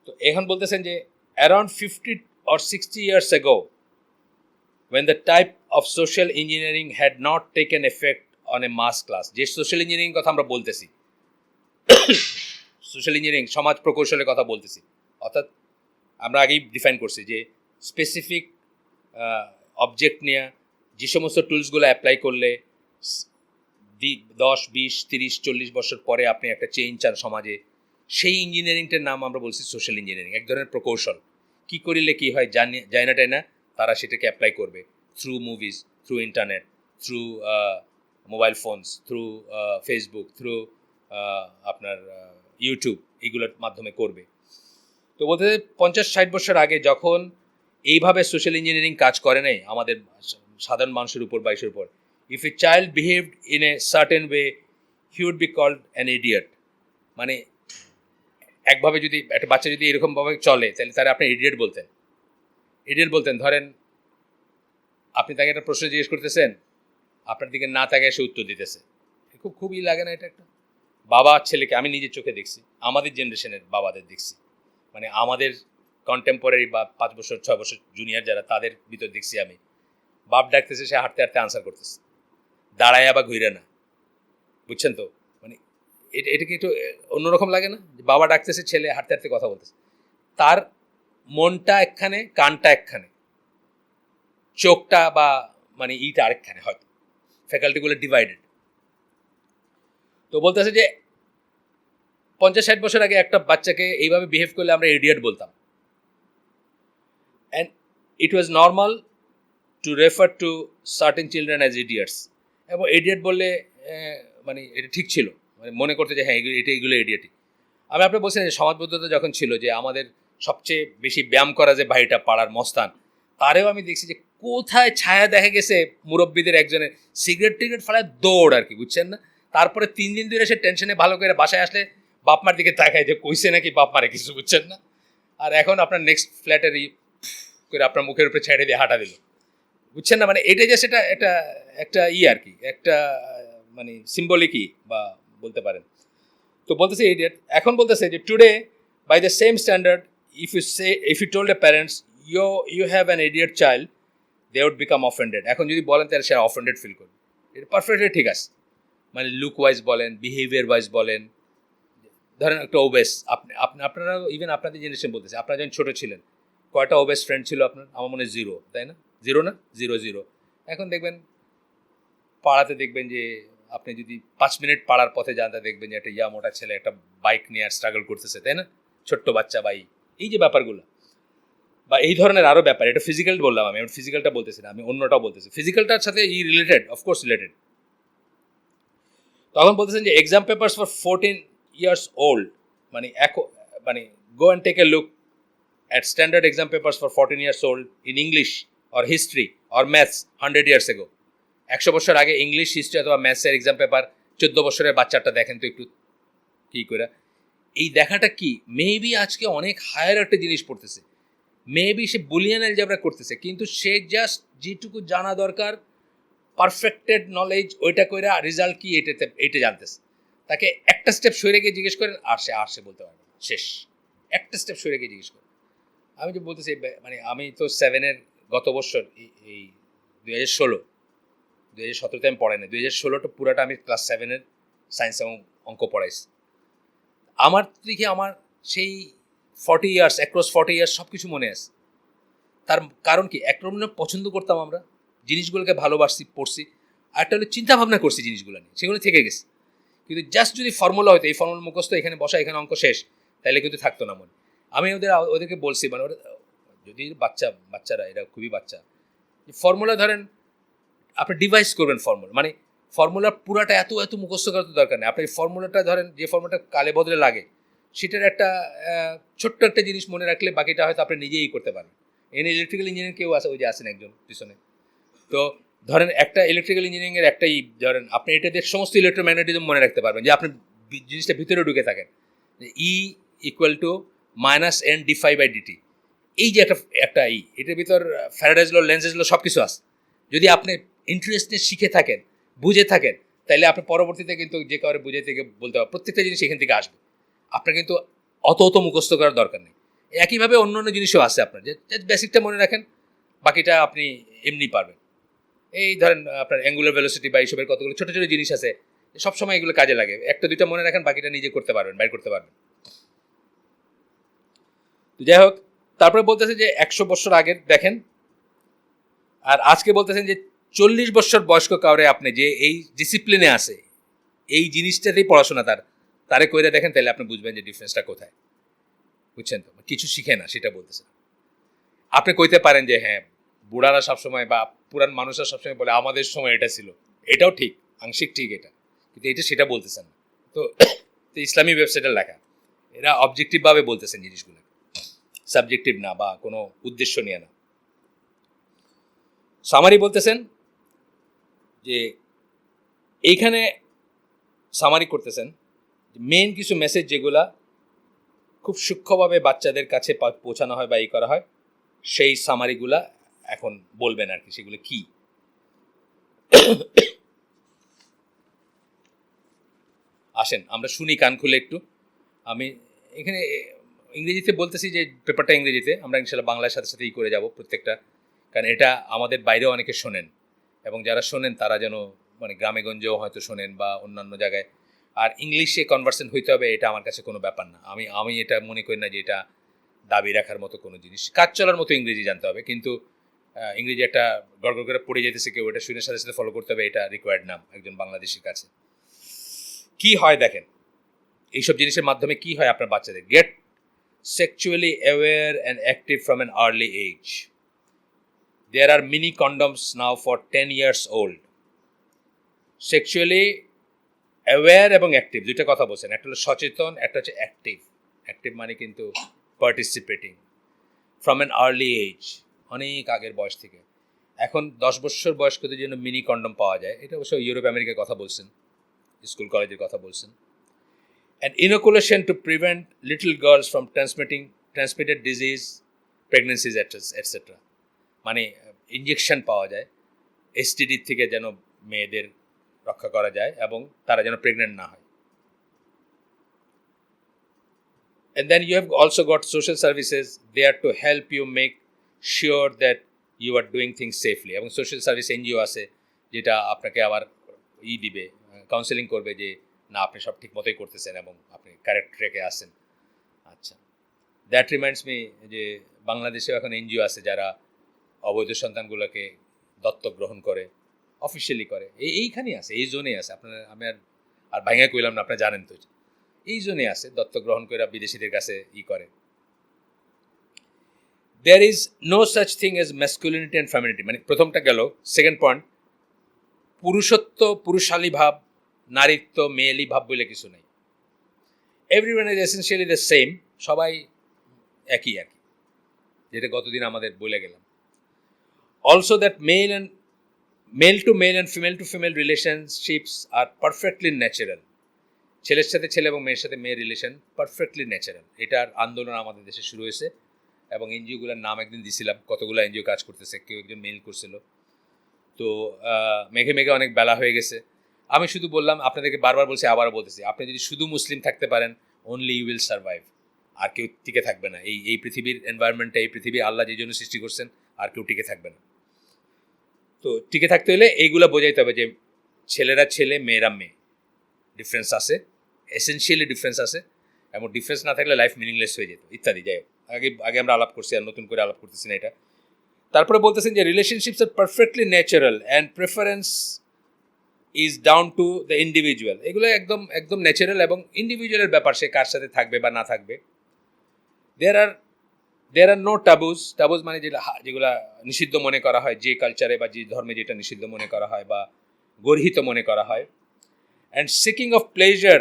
তো এখন বলতেছেন যে around 50 or 60 years ago, when the type of social engineering had not taken effect on a mass class, যে সোশ্যাল ইঞ্জিনিয়ারিং কথা আমরা বলতেছি, সোশ্যাল ইঞ্জিনিয়ারিং সমাজ প্রকৌশলের কথা বলতেছি, অর্থাৎ আমরা আগেই ডিফাইন করছি যে স্পেসিফিক অবজেক্ট নিয়ে যে সমস্ত টুলসগুলো অ্যাপ্লাই করলে 10, 20, 30, 40 বছর পরে আপনি একটা চেঞ্জ চান সমাজে, সেই ইঞ্জিনিয়ারিংটার নাম আমরা বলছি সোশ্যাল ইঞ্জিনিয়ারিং। এক ধরনের প্রকৌশল, কী করিলে কী হয় যায় না টাই না, তারা সেটাকে অ্যাপ্লাই করবে through movies, through internet, through mobile phones, through Facebook, through আপনার ইউটিউব, এগুলোর মাধ্যমে করবে। তো বলতে 50-60 বছর আগে যখন এইভাবে সোশ্যাল ইঞ্জিনিয়ারিং কাজ করে নাই আমাদের সাধারণ মানুষের উপর বা ইসের উপর, if a child behaved in a certain way he would be called an idiot. মানে একভাবে যদি একটা বাচ্চা যদি এরকমভাবে চলে, তাহলে তারা আপনি ইডিয়ট বলতেন। ধরেন আপনি তাকে একটা প্রশ্ন জিজ্ঞেস করতেছেন, আপনার দিকে না তাকায় সে উত্তর দিতেছে, খুবই লাগে না এটা? একটা বাবা ছেলেকে, আমি নিজের চোখে দেখছি, আমাদের জেনারেশনের বাবাদের দেখছি, মানে আমাদের কন্টেম্পোরারি বা 5 বছর 6 বছর জুনিয়র যারা, তাদের ভিতর দেখছি আমি, বাপ ডাকতেছে, সে হাঁটতে হাঁটতে আনসার করতেছে, দাঁড়ায় আবার ঘুরে না। বুঝছেন তো? মানে এটা কি একটু অন্যরকম লাগে না? যে বাবা ডাকতেছে, ছেলে হাঁটতে হাঁটতে কথা বলতেছে, তার মনটা একখানে, কানটা একখানে, চোখটা বা মানে ইটা আরেকখানে, হয়তো ফ্যাকাল্টিগুলো ডিভাইডেড। তো বলতেছে যে 50-60 বছর আগে একটা বাচ্চাকে এইভাবে বিহেভ করলে আমরা ইডিয়ট বলতাম, and it was normal to refer to certain children as idiots. এবং ইডিয়ট বললে মানে এটা ঠিক ছিল, মানে মনে করতে যে হ্যাঁ এইগুলো ইডিয়টই। আমি আপনার বলছিলাম যে সমাজবদ্ধতা যখন ছিল, যে আমাদের সবচেয়ে বেশি ব্যায়াম করা যে ভাইটা পাড়ার মস্তান, তারেও আমি দেখছি যে কোথায় ছায়া দেখা গেছে মুরব্বীদের একজনের, সিগারেট টিগারেট ফেলায় দৌড় আর কি, বুঝছেন না? তারপরে 3 দিন ধরে সে টেনশনে ভালো করে বাসায় আসলে বাপমার দিকে তাকায় যে কইছে নাকি বাপমারে কিছু, বুঝছেন না? আর এখন আপনার নেক্সট ফ্ল্যাটের করে আপনার মুখের উপরে ছেড়ে দিয়ে হাঁটা দিল, বুঝছেন না? মানে এটা যে সেটা একটা আর কি, একটা মানে সিম্বলিকই বা বলতে পারেন। তো বলতেছে ইডিয়ট। এখন বলতেছে যে today by the same standard, if you told the parents you have an idiot child, they would become offended. এখন যদি বলেন তাহলে সে অফেন্ডেড ফিল করবে। এটা পারফেক্টলি ঠিক আছে, মানে লুক ওয়াইজ বলেন, বিহেভিয়ার ওয়াইজ বলেন। ধরেন একটা ওবেস, আপনারা ইভেন আপনাদের জেনারেশন বলতেছে, আপনারা যখন ছোটো ছিলেন কয়টা ওবেস ফ্রেন্ড ছিল আপনার? আমার মনে হয় 0, তাই না? 0 না? 0। এখন দেখবেন পাড়াতে, দেখবেন যে আপনি যদি 5 মিনিট পাড়ার পথে যান, তা দেখবেন যে একটা মোটা ছেলে একটা বাইক নিয়ে আর স্ট্রাগল করতেছে, তাই না? ছোট্ট বাচ্চা বা এই যে ব্যাপারগুলো বা এই ধরনের আরও ব্যাপার, এটা ফিজিক্যাল বললাম, আমি ফিজিক্যালটা বলতেছি না, আমি অন্যটাও বলতেছি। ফিজিক্যালটার সাথে রিলেটেড, অফকোর্স রিলেটেড। তখন বলতেছেন যে exam papers for 14 years old, মানে মানে go and take a look at standard exam papers for 14 years old in English or history or maths 100 years ago. 100 বছর আগে ইংলিশ, হিস্ট্রি অথবা ম্যাথসের এক্সাম পেপার 14 বছরের বাচ্চাটা দেখেন তো একটু কী করে। এই দেখাটা কি, মেবি আজকে অনেক হায়ার একটা জিনিস পড়তেছে, মেবি সে বুলিয়ান অ্যালজেব্রা করতেছে, কিন্তু সে জাস্ট যেটুকু জানা দরকার পারফেক্টেড নলেজ, ওইটা কইরা রেজাল্ট কি এইটা জানতেছে। তাকে একটা স্টেপ সরে গিয়ে জিজ্ঞেস করেন, আর সে বলতে পারবে না, শেষ। একটা স্টেপ সরে গিয়ে জিজ্ঞেস করেন। আমি যে বলতেছি, মানে আমি তো 7-এর গত বছর, এই 2017-তে আমি পড়াই না, 2016টা পুরাটা আমি ক্লাস 7-এর সায়েন্স এবং অঙ্ক পড়াইছি। আমার দিকে আমার সেই 40 years, অ্যাক্রস 40 years সব কিছু মনে আছে। তার কারণ কি, একটা পছন্দ করতাম আমরা জিনিসগুলোকে, ভালোবাসছি, পড়ছি, আর একটা হলো চিন্তা ভাবনা করছি জিনিসগুলো নিয়ে, সেগুলো থেকে গেছে। কিন্তু জাস্ট যদি ফর্মুলা হয়তো, এই ফর্মুলা মুখস্থ, এখানে বসা, এখানে অঙ্ক শেষ, তাহলে কিন্তু থাকতো না মনে। আমি ওদেরকে বলছি, মানে ওরা যদি বাচ্চারা এরা খুবই বাচ্চা, ফর্মুলা ধরেন আপনি ডিভাইস করবেন ফর্মুলা, মানে ফর্মুলার পুরাটা এত মুখস্থ করার তো দরকার নেই। আপনি ফর্মুলাটা ধরেন, যে ফর্মুলাটা কালে বদলে লাগে, সেটার একটা ছোট্ট একটা জিনিস মনে রাখলে বাকিটা হয়তো আপনি নিজেই করতে পারেন। এনে ইলেকট্রিক্যাল ইঞ্জিনিয়ারিং কেউ আছে, ওই যে আসেন একজন পিছনে, তো ধরেন একটা ইলেকট্রিক্যাল ইঞ্জিনিয়ারিংয়ের একটাই ধরেন, আপনি এটা দিয়ে সমস্ত ইলেকট্রোম্যাগনেটিজম মনে রাখতে পারবেন, যে আপনি জিনিসটা ভিতরে ঢুকে থাকেন। E equal to -n dφ/dt, এই যে একটা এটার ভিতর ফ্যারাডেজ ল, লেন্জেস ল, সব কিছু আছে। যদি আপনি ইন্টারেস্ট নিয়ে শিখে থাকেন, বুঝে থাকেন, তাহলে আপনি পরবর্তীতে কিন্তু যে কাউরে বুঝে থেকে বলতে পারবেন, প্রত্যেকটা জিনিস এখান থেকে আসবে। আপনার কিন্তু অত মুখস্থ করার দরকার নেই। একইভাবে অন্য অন্য জিনিসও আছে আপনার, যে বেসিকটা মনে রাখেন, বাকিটা আপনি এমনি পারবেন। এই ধরেন আপনার অ্যাঙ্গুলার ভেলোসিটি বা এইসবের কতগুলো ছোটো ছোটো জিনিস আছে, সবসময় এগুলো কাজে লাগে। একটা দুইটা মনে রাখেন, বাকিটা নিজে করতে পারবেন, বাইর করতে পারবেন। তো যাই হোক, তারপরে বলতেছে যে 100 বছর আগের দেখেন, আর আজকে বলতেছেন যে 40 বছর বয়স্ক কাউরে আপনি যে এই ডিসিপ্লিনে আছে, এই জিনিসটাতেই পড়াশোনা তারে কইরে দেখেন, তাহলে আপনি বুঝবেন যে ডিফারেন্সটা কোথায়। বুঝছেন তো, কিছু শিখে না সেটা বলতেছে। আপনি কইতে পারেন যে হ্যাঁ, বুড়ারা সবসময় বা পুরান মানুষরা সবসময় বলে আমাদের সময় এটা ছিল, এটাও ঠিক, আংশিক ঠিক এটা, কিন্তু এটা সেটা বলতেছেন না। তো ইসলামী ওয়েবসাইটের লেখা, এরা অবজেক্টিভভাবে বলতেছেন জিনিসগুলো, সাবজেক্টিভ না বা কোনো উদ্দেশ্য নিয়ে না। সামারি বলতেছেন যে এইখানে সামারি করতেছেন মেইন কিছু মেসেজ যেগুলা খুব সূক্ষ্মভাবে বাচ্চাদের কাছে পৌঁছানো হয় বা এই করা হয়, সেই সামারিগুলা এখন বলবেন আর কি, সেগুলো কি। আসেন আমরা শুনি কান খুলে একটু। আমি এখানে ইংরেজিতে বলতেছি যে পেপারটা ইংরেজিতে, আমরা ইনশাল্লাহ বাংলার সাথে সাথেই করে যাব প্রত্যেকটা, কারণ এটা আমাদের বাইরেও অনেকে শোনেন, এবং যারা শোনেন তারা যেন মানে গ্রামে গঞ্জেও হয়তো শোনেন বা অন্যান্য জায়গায়। আর ইংলিশে কনভার্সেশন হইতে হবে, এটা আমার কাছে কোনো ব্যাপার না। আমি এটা মনে করি না যে এটা দাবি রাখার মতো কোনো জিনিস। কাজ চলার মতো ইংরেজি জানতে হবে, কিন্তু ইংরেজি একটা গড়গড় করে পড়ে যেতেছে কেউ, এটা শুনে সাথে সাথে ফলো করতে হবে, এটা রিকোয়ার্ড নাম একজন বাংলাদেশির কাছে। কি হয় দেখেন, এইসব জিনিসের মাধ্যমে কি হয় আপনার বাচ্চাদের, gate sexually aware and active from an early age. There are mini condoms now for 10 years old. Sexually aware এবং অ্যাক্টিভ দুইটা কথা বলছেন, একটা হলো সচেতন, একটা হচ্ছে অ্যাক্টিভ। অ্যাক্টিভ মানে কিন্তু participating from an early age, অনেক আগের বয়স থেকে। এখন 10 বছর বয়স্কদের জন্য মিনি কন্ডম পাওয়া যায়, এটা অবশ্য ইউরোপ আমেরিকার কথা বলছেন, স্কুল কলেজের কথা বলছেন। An inoculation to prevent little girls from transmitted disease, pregnancies, etc. মানে ইঞ্জেকশন পাওয়া যায় এসটিডি থেকে, যেন মেয়েদের রক্ষা করা যায় এবং তারা যেন প্রেগনেন্ট না হয়। And then you have also got social services there to help you make sure that you are doing things safely. এবং সোশ্যাল সার্ভিস এনজিও আছে যেটা আপনাকে আবার দিবে, কাউন্সেলিং করবে যে না আপনি সব ঠিক মতোই করতেছেন এবং আপনি কারেক্ট ট্র্যাকে আসেন। আচ্ছা, দ্যাট রিমাইন্ডস মি যে বাংলাদেশেও এখন এনজিও আছে যারা অবৈধ সন্তানগুলোকে দত্তক গ্রহণ করে, অফিসিয়ালি করে। এইখানেই আছে, এই জোনে আছে। আপনার আমি আর ভাঙা কইলাম না, আপনারা জানেন তো, এই জোনে আছে, দত্তক গ্রহণ করে বিদেশিদের কাছে করে। There is no such thing as masculinity and femininity, মানে প্রথমটা গেল। সেকেন্ড পয়েন্ট, পুরুষত্ব, পুরুষালী ভাব, নারীত্ব, মেয়েলি ভাব বলে কিছু নেই। Everyone is essentially the same, সবাই একই আর কি, যেটা গতদিন আমাদের বলে গেলাম। Also that male to male and female to female relationships are perfectly natural. ছেলের সাথে ছেলে এবং মেয়ের সাথে মেয়ের রিলেশন পারফেক্টলি ন্যাচারাল। এটার আন্দোলন আমাদের দেশে শুরু হয়েছে, এবং এনজিওগুলোর নাম একদিন দিছিলাম, কতগুলো এনজিও কাজ করতেছে, কেউ একজন মেইল করছিল। তো মেঘে মেঘে অনেক বেলা হয়ে গেছে। আমি শুধু বললাম, আপনাদেরকে বারবার বলছি, আবারও বলতেছি, আপনি যদি শুধু মুসলিম থাকতে পারেন, অনলি ইউ উইল সার্ভাইভ। আর কেউ টিকে থাকবে না এই পৃথিবীর এনভায়রনমেন্টে, এই পৃথিবী আল্লাহ যে জন্য সৃষ্টি করছেন, আর কেউ টিকে থাকবে না। তো টিকে থাকতে হলে এইগুলো বোঝাইতে হবে যে ছেলেরা ছেলে, মেয়েরা মেয়ে, ডিফারেন্স আছে, এসেনশিয়ালি ডিফারেন্স আছে, এবং ডিফারেন্স না থাকলে লাইফ মিনিংলেস হয়ে যেত ইত্যাদি। যাই হোক, আগে আমরা আলাপ করছি, আর নতুন করে আলাপ করতেছি না এটা। তারপরে বলতেছেন যে relationships are perfectly natural and preference is down to the individual. এগুলো একদম একদম ন্যাচারাল এবং ইন্ডিভিজুয়ালের ব্যাপার, সে কার সাথে থাকবে বা না থাকবে। দেয়ার আর নো টাবুজ। টাবুজ মানে যেগুলা নিষিদ্ধ মনে করা হয়, যে কালচারে বা যে ধর্মে যেটা নিষিদ্ধ মনে করা হয় বা গর্হিত মনে করা হয়। And seeking of pleasure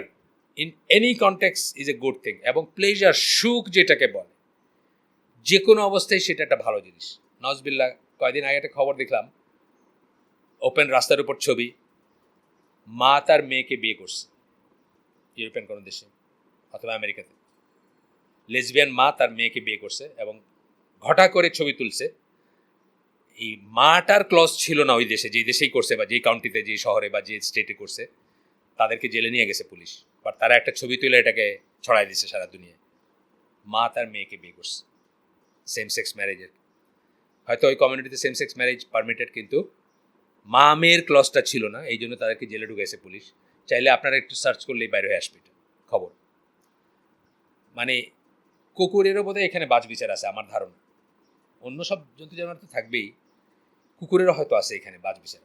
in any context is a good thing. এবং প্লেজার, সুখ যেটাকে বলে, যে কোনো অবস্থায় সেটা একটা ভালো জিনিস। নজবিল্লাহ, কয়েকদিন আগে একটা খবর দেখলাম, ওপেন রাস্তার উপর ছবি, মা তার মেয়েকে বিয়ে করছে ইউরোপিয়ান কোনো দেশে অথবা আমেরিকাতে। লেসবিয়ান মা তার মেয়েকে বিয়ে করছে এবং ঘটা করে ছবি তুলছে। এই মাটার ক্লজ ছিল না ওই দেশে, যেই দেশেই করছে বা যেই কাউন্টিতে, যে শহরে বা যে স্টেটে করছে, তাদেরকে জেলে নিয়ে গেছে পুলিশ। বাট তারা একটা ছবি তুলে এটাকে ছড়াই দিচ্ছে সারা দুনিয়ায়, মা তার মেয়েকে বিয়ে করছে সেম সেক্স ম্যারেজের। হয়তো ওই কমিউনিটিতে সেম সেক্স ম্যারেজ পারমিটেড, কিন্তু মা মেয়ের ক্লজটা ছিল না, এই জন্য তাদেরকে জেলে ঢুকেছে পুলিশ। চাইলে আপনারা একটু সার্চ করলেই বাইরে হয়ে আসবে এটা খবর। মানে কুকুরেরও বোধহয় এখানে বাজ বিচার আছে আমার ধারণা, অন্য সব জন্তু জানোয়ার তো থাকবেই, কুকুরেরও হয়তো আছে এখানে বাজ বিচার।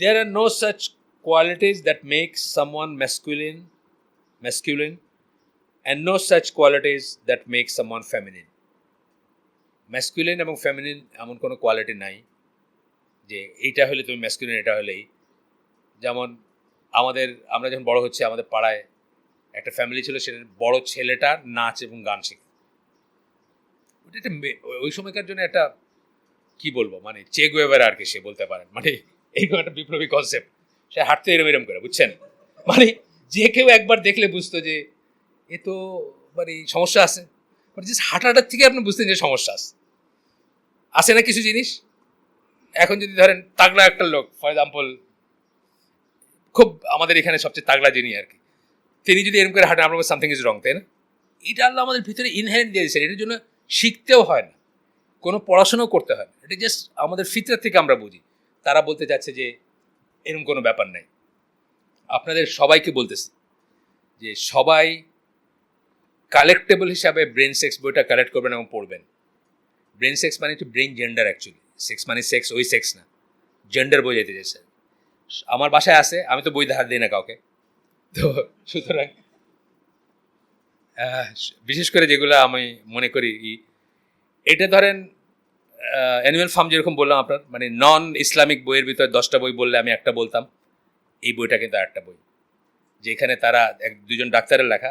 There are no such qualities that make someone masculine and no such qualities that make someone feminine. Masculine এবং ফেমিনিন এমন কোনো কোয়ালিটি নাই যে এইটা হলে তুমি ম্যাসকুলিন, এটা হলেই। যেমন আমরা যখন বড় হচ্ছে, আমাদের পাড়ায় একটা ফ্যামিলি ছিল, সেটার বড় ছেলেটা নাচ এবং গান শিখত। ওটা একটা ওই সময়কার জন্য একটা কি বলবো, মানে চে গুয়েভারা আর কি, সে বলতে পারেন, মানে এইরকম একটা বিপ্লবী কনসেপ্ট। সে হাঁটতে এরম করে, বুঝছেন, মানে যে কেউ একবার দেখলে বুঝতো যে এ তো মানে সমস্যা আছে, মানে জাস্ট হাঁটাটার থেকে আপনি বুঝতেন যে সমস্যা আছে না কিছু জিনিস। এখন যদি ধরেন তাগড়া একটা লোক, ফর এক্সাম্পল খুব আমাদের এখানে সবচেয়ে তাগড়া যিনি আর কি, তিনি যদি এরকম করে হাঁটেন, আপনার সামথিং ইজ রং, তাই না? এটা আল্লাহ আমাদের ভিতরে ইনহেরেন্ট দিয়ে দিয়েছেন, এটার জন্য শিখতেও হয় না, কোনো পড়াশোনাও করতে হয় না, এটা জাস্ট আমাদের ফিতরাত থেকে আমরা বুঝি। তারা বলতে চাচ্ছে যে এরকম কোনো ব্যাপার নাই। আপনাদের সবাইকে বলতেছি যে সবাই কালেক্টেবল হিসাবে ব্রেন সেক্স বইটা কালেক্ট করবেন এবং পড়বেন। ব্রেন সেক্স মানে একটু ব্রেন জেন্ডার, অ্যাকচুয়ালি সেক্স মানে সেক্স, ওই সেক্স না, জেন্ডার বই যেতে চাইছে। আমার বাসায় আছে, আমি তো বই ধার দিই না কাউকে, তো সুতরাং বিশেষ করে যেগুলো আমি মনে করি, এটা ধরেন অ্যানিম্যাল ফার্ম যেরকম বললাম আপনার, মানে নন ইসলামিক বইয়ের ভিতরে 10টা বই বললে আমি একটা বলতাম, এই বইটা কিন্তু একটা বই, যেখানে তারা দুজন ডাক্তারের লেখা,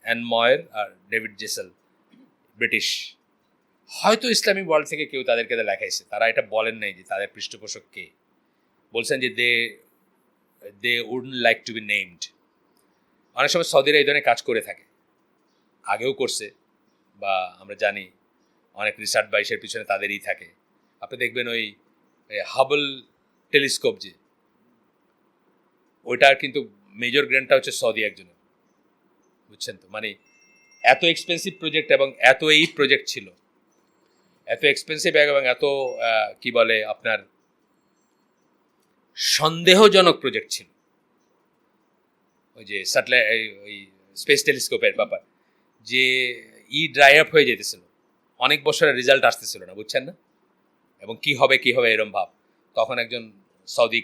অ্যান ময়ের আর ডেভিড জেসেল, ব্রিটিশ। হয়তো ইসলামিক ওয়ার্ল্ড থেকে কেউ তাদেরকে লেখাইছে, তারা এটা বলেন নাই যে তাদের পৃষ্ঠপোষক কে, বলছেন যে they wouldn't like to be named. অনেক সময় সৌদিরা এই ধরনের কাজ করে থাকে, আগেও করছে, বা আমরা জানি অনেক রিসার্চ বাইসের পিছনে তাদেরই থাকে। আপনি দেখবেন ওই হাবল টেলিস্কোপ, যে ওইটার কিন্তু মেজর গ্র্যান্টটা হচ্ছে সৌদি একজনের, বুঝছেন তো। মানে এত এক্সপেন্সিভ প্রজেক্ট, এবং এত এই প্রজেক্ট ছিল, এত এক্সপেন্সিভ এবং এত কি বলে আপনার সন্দেহজনক প্রজেক্ট ছিল, ওই যে স্যাটেলাইট, ওই স্পেস টেলিস্কোপের ব্যাপার, যে ড্রাই আপ হয়ে যেতেছিল, অনেক বছরের রেজাল্ট আসতেছিল না, বুঝছেন না, এবং কি হবে এরম ভাব। তখন একজন সৌদি,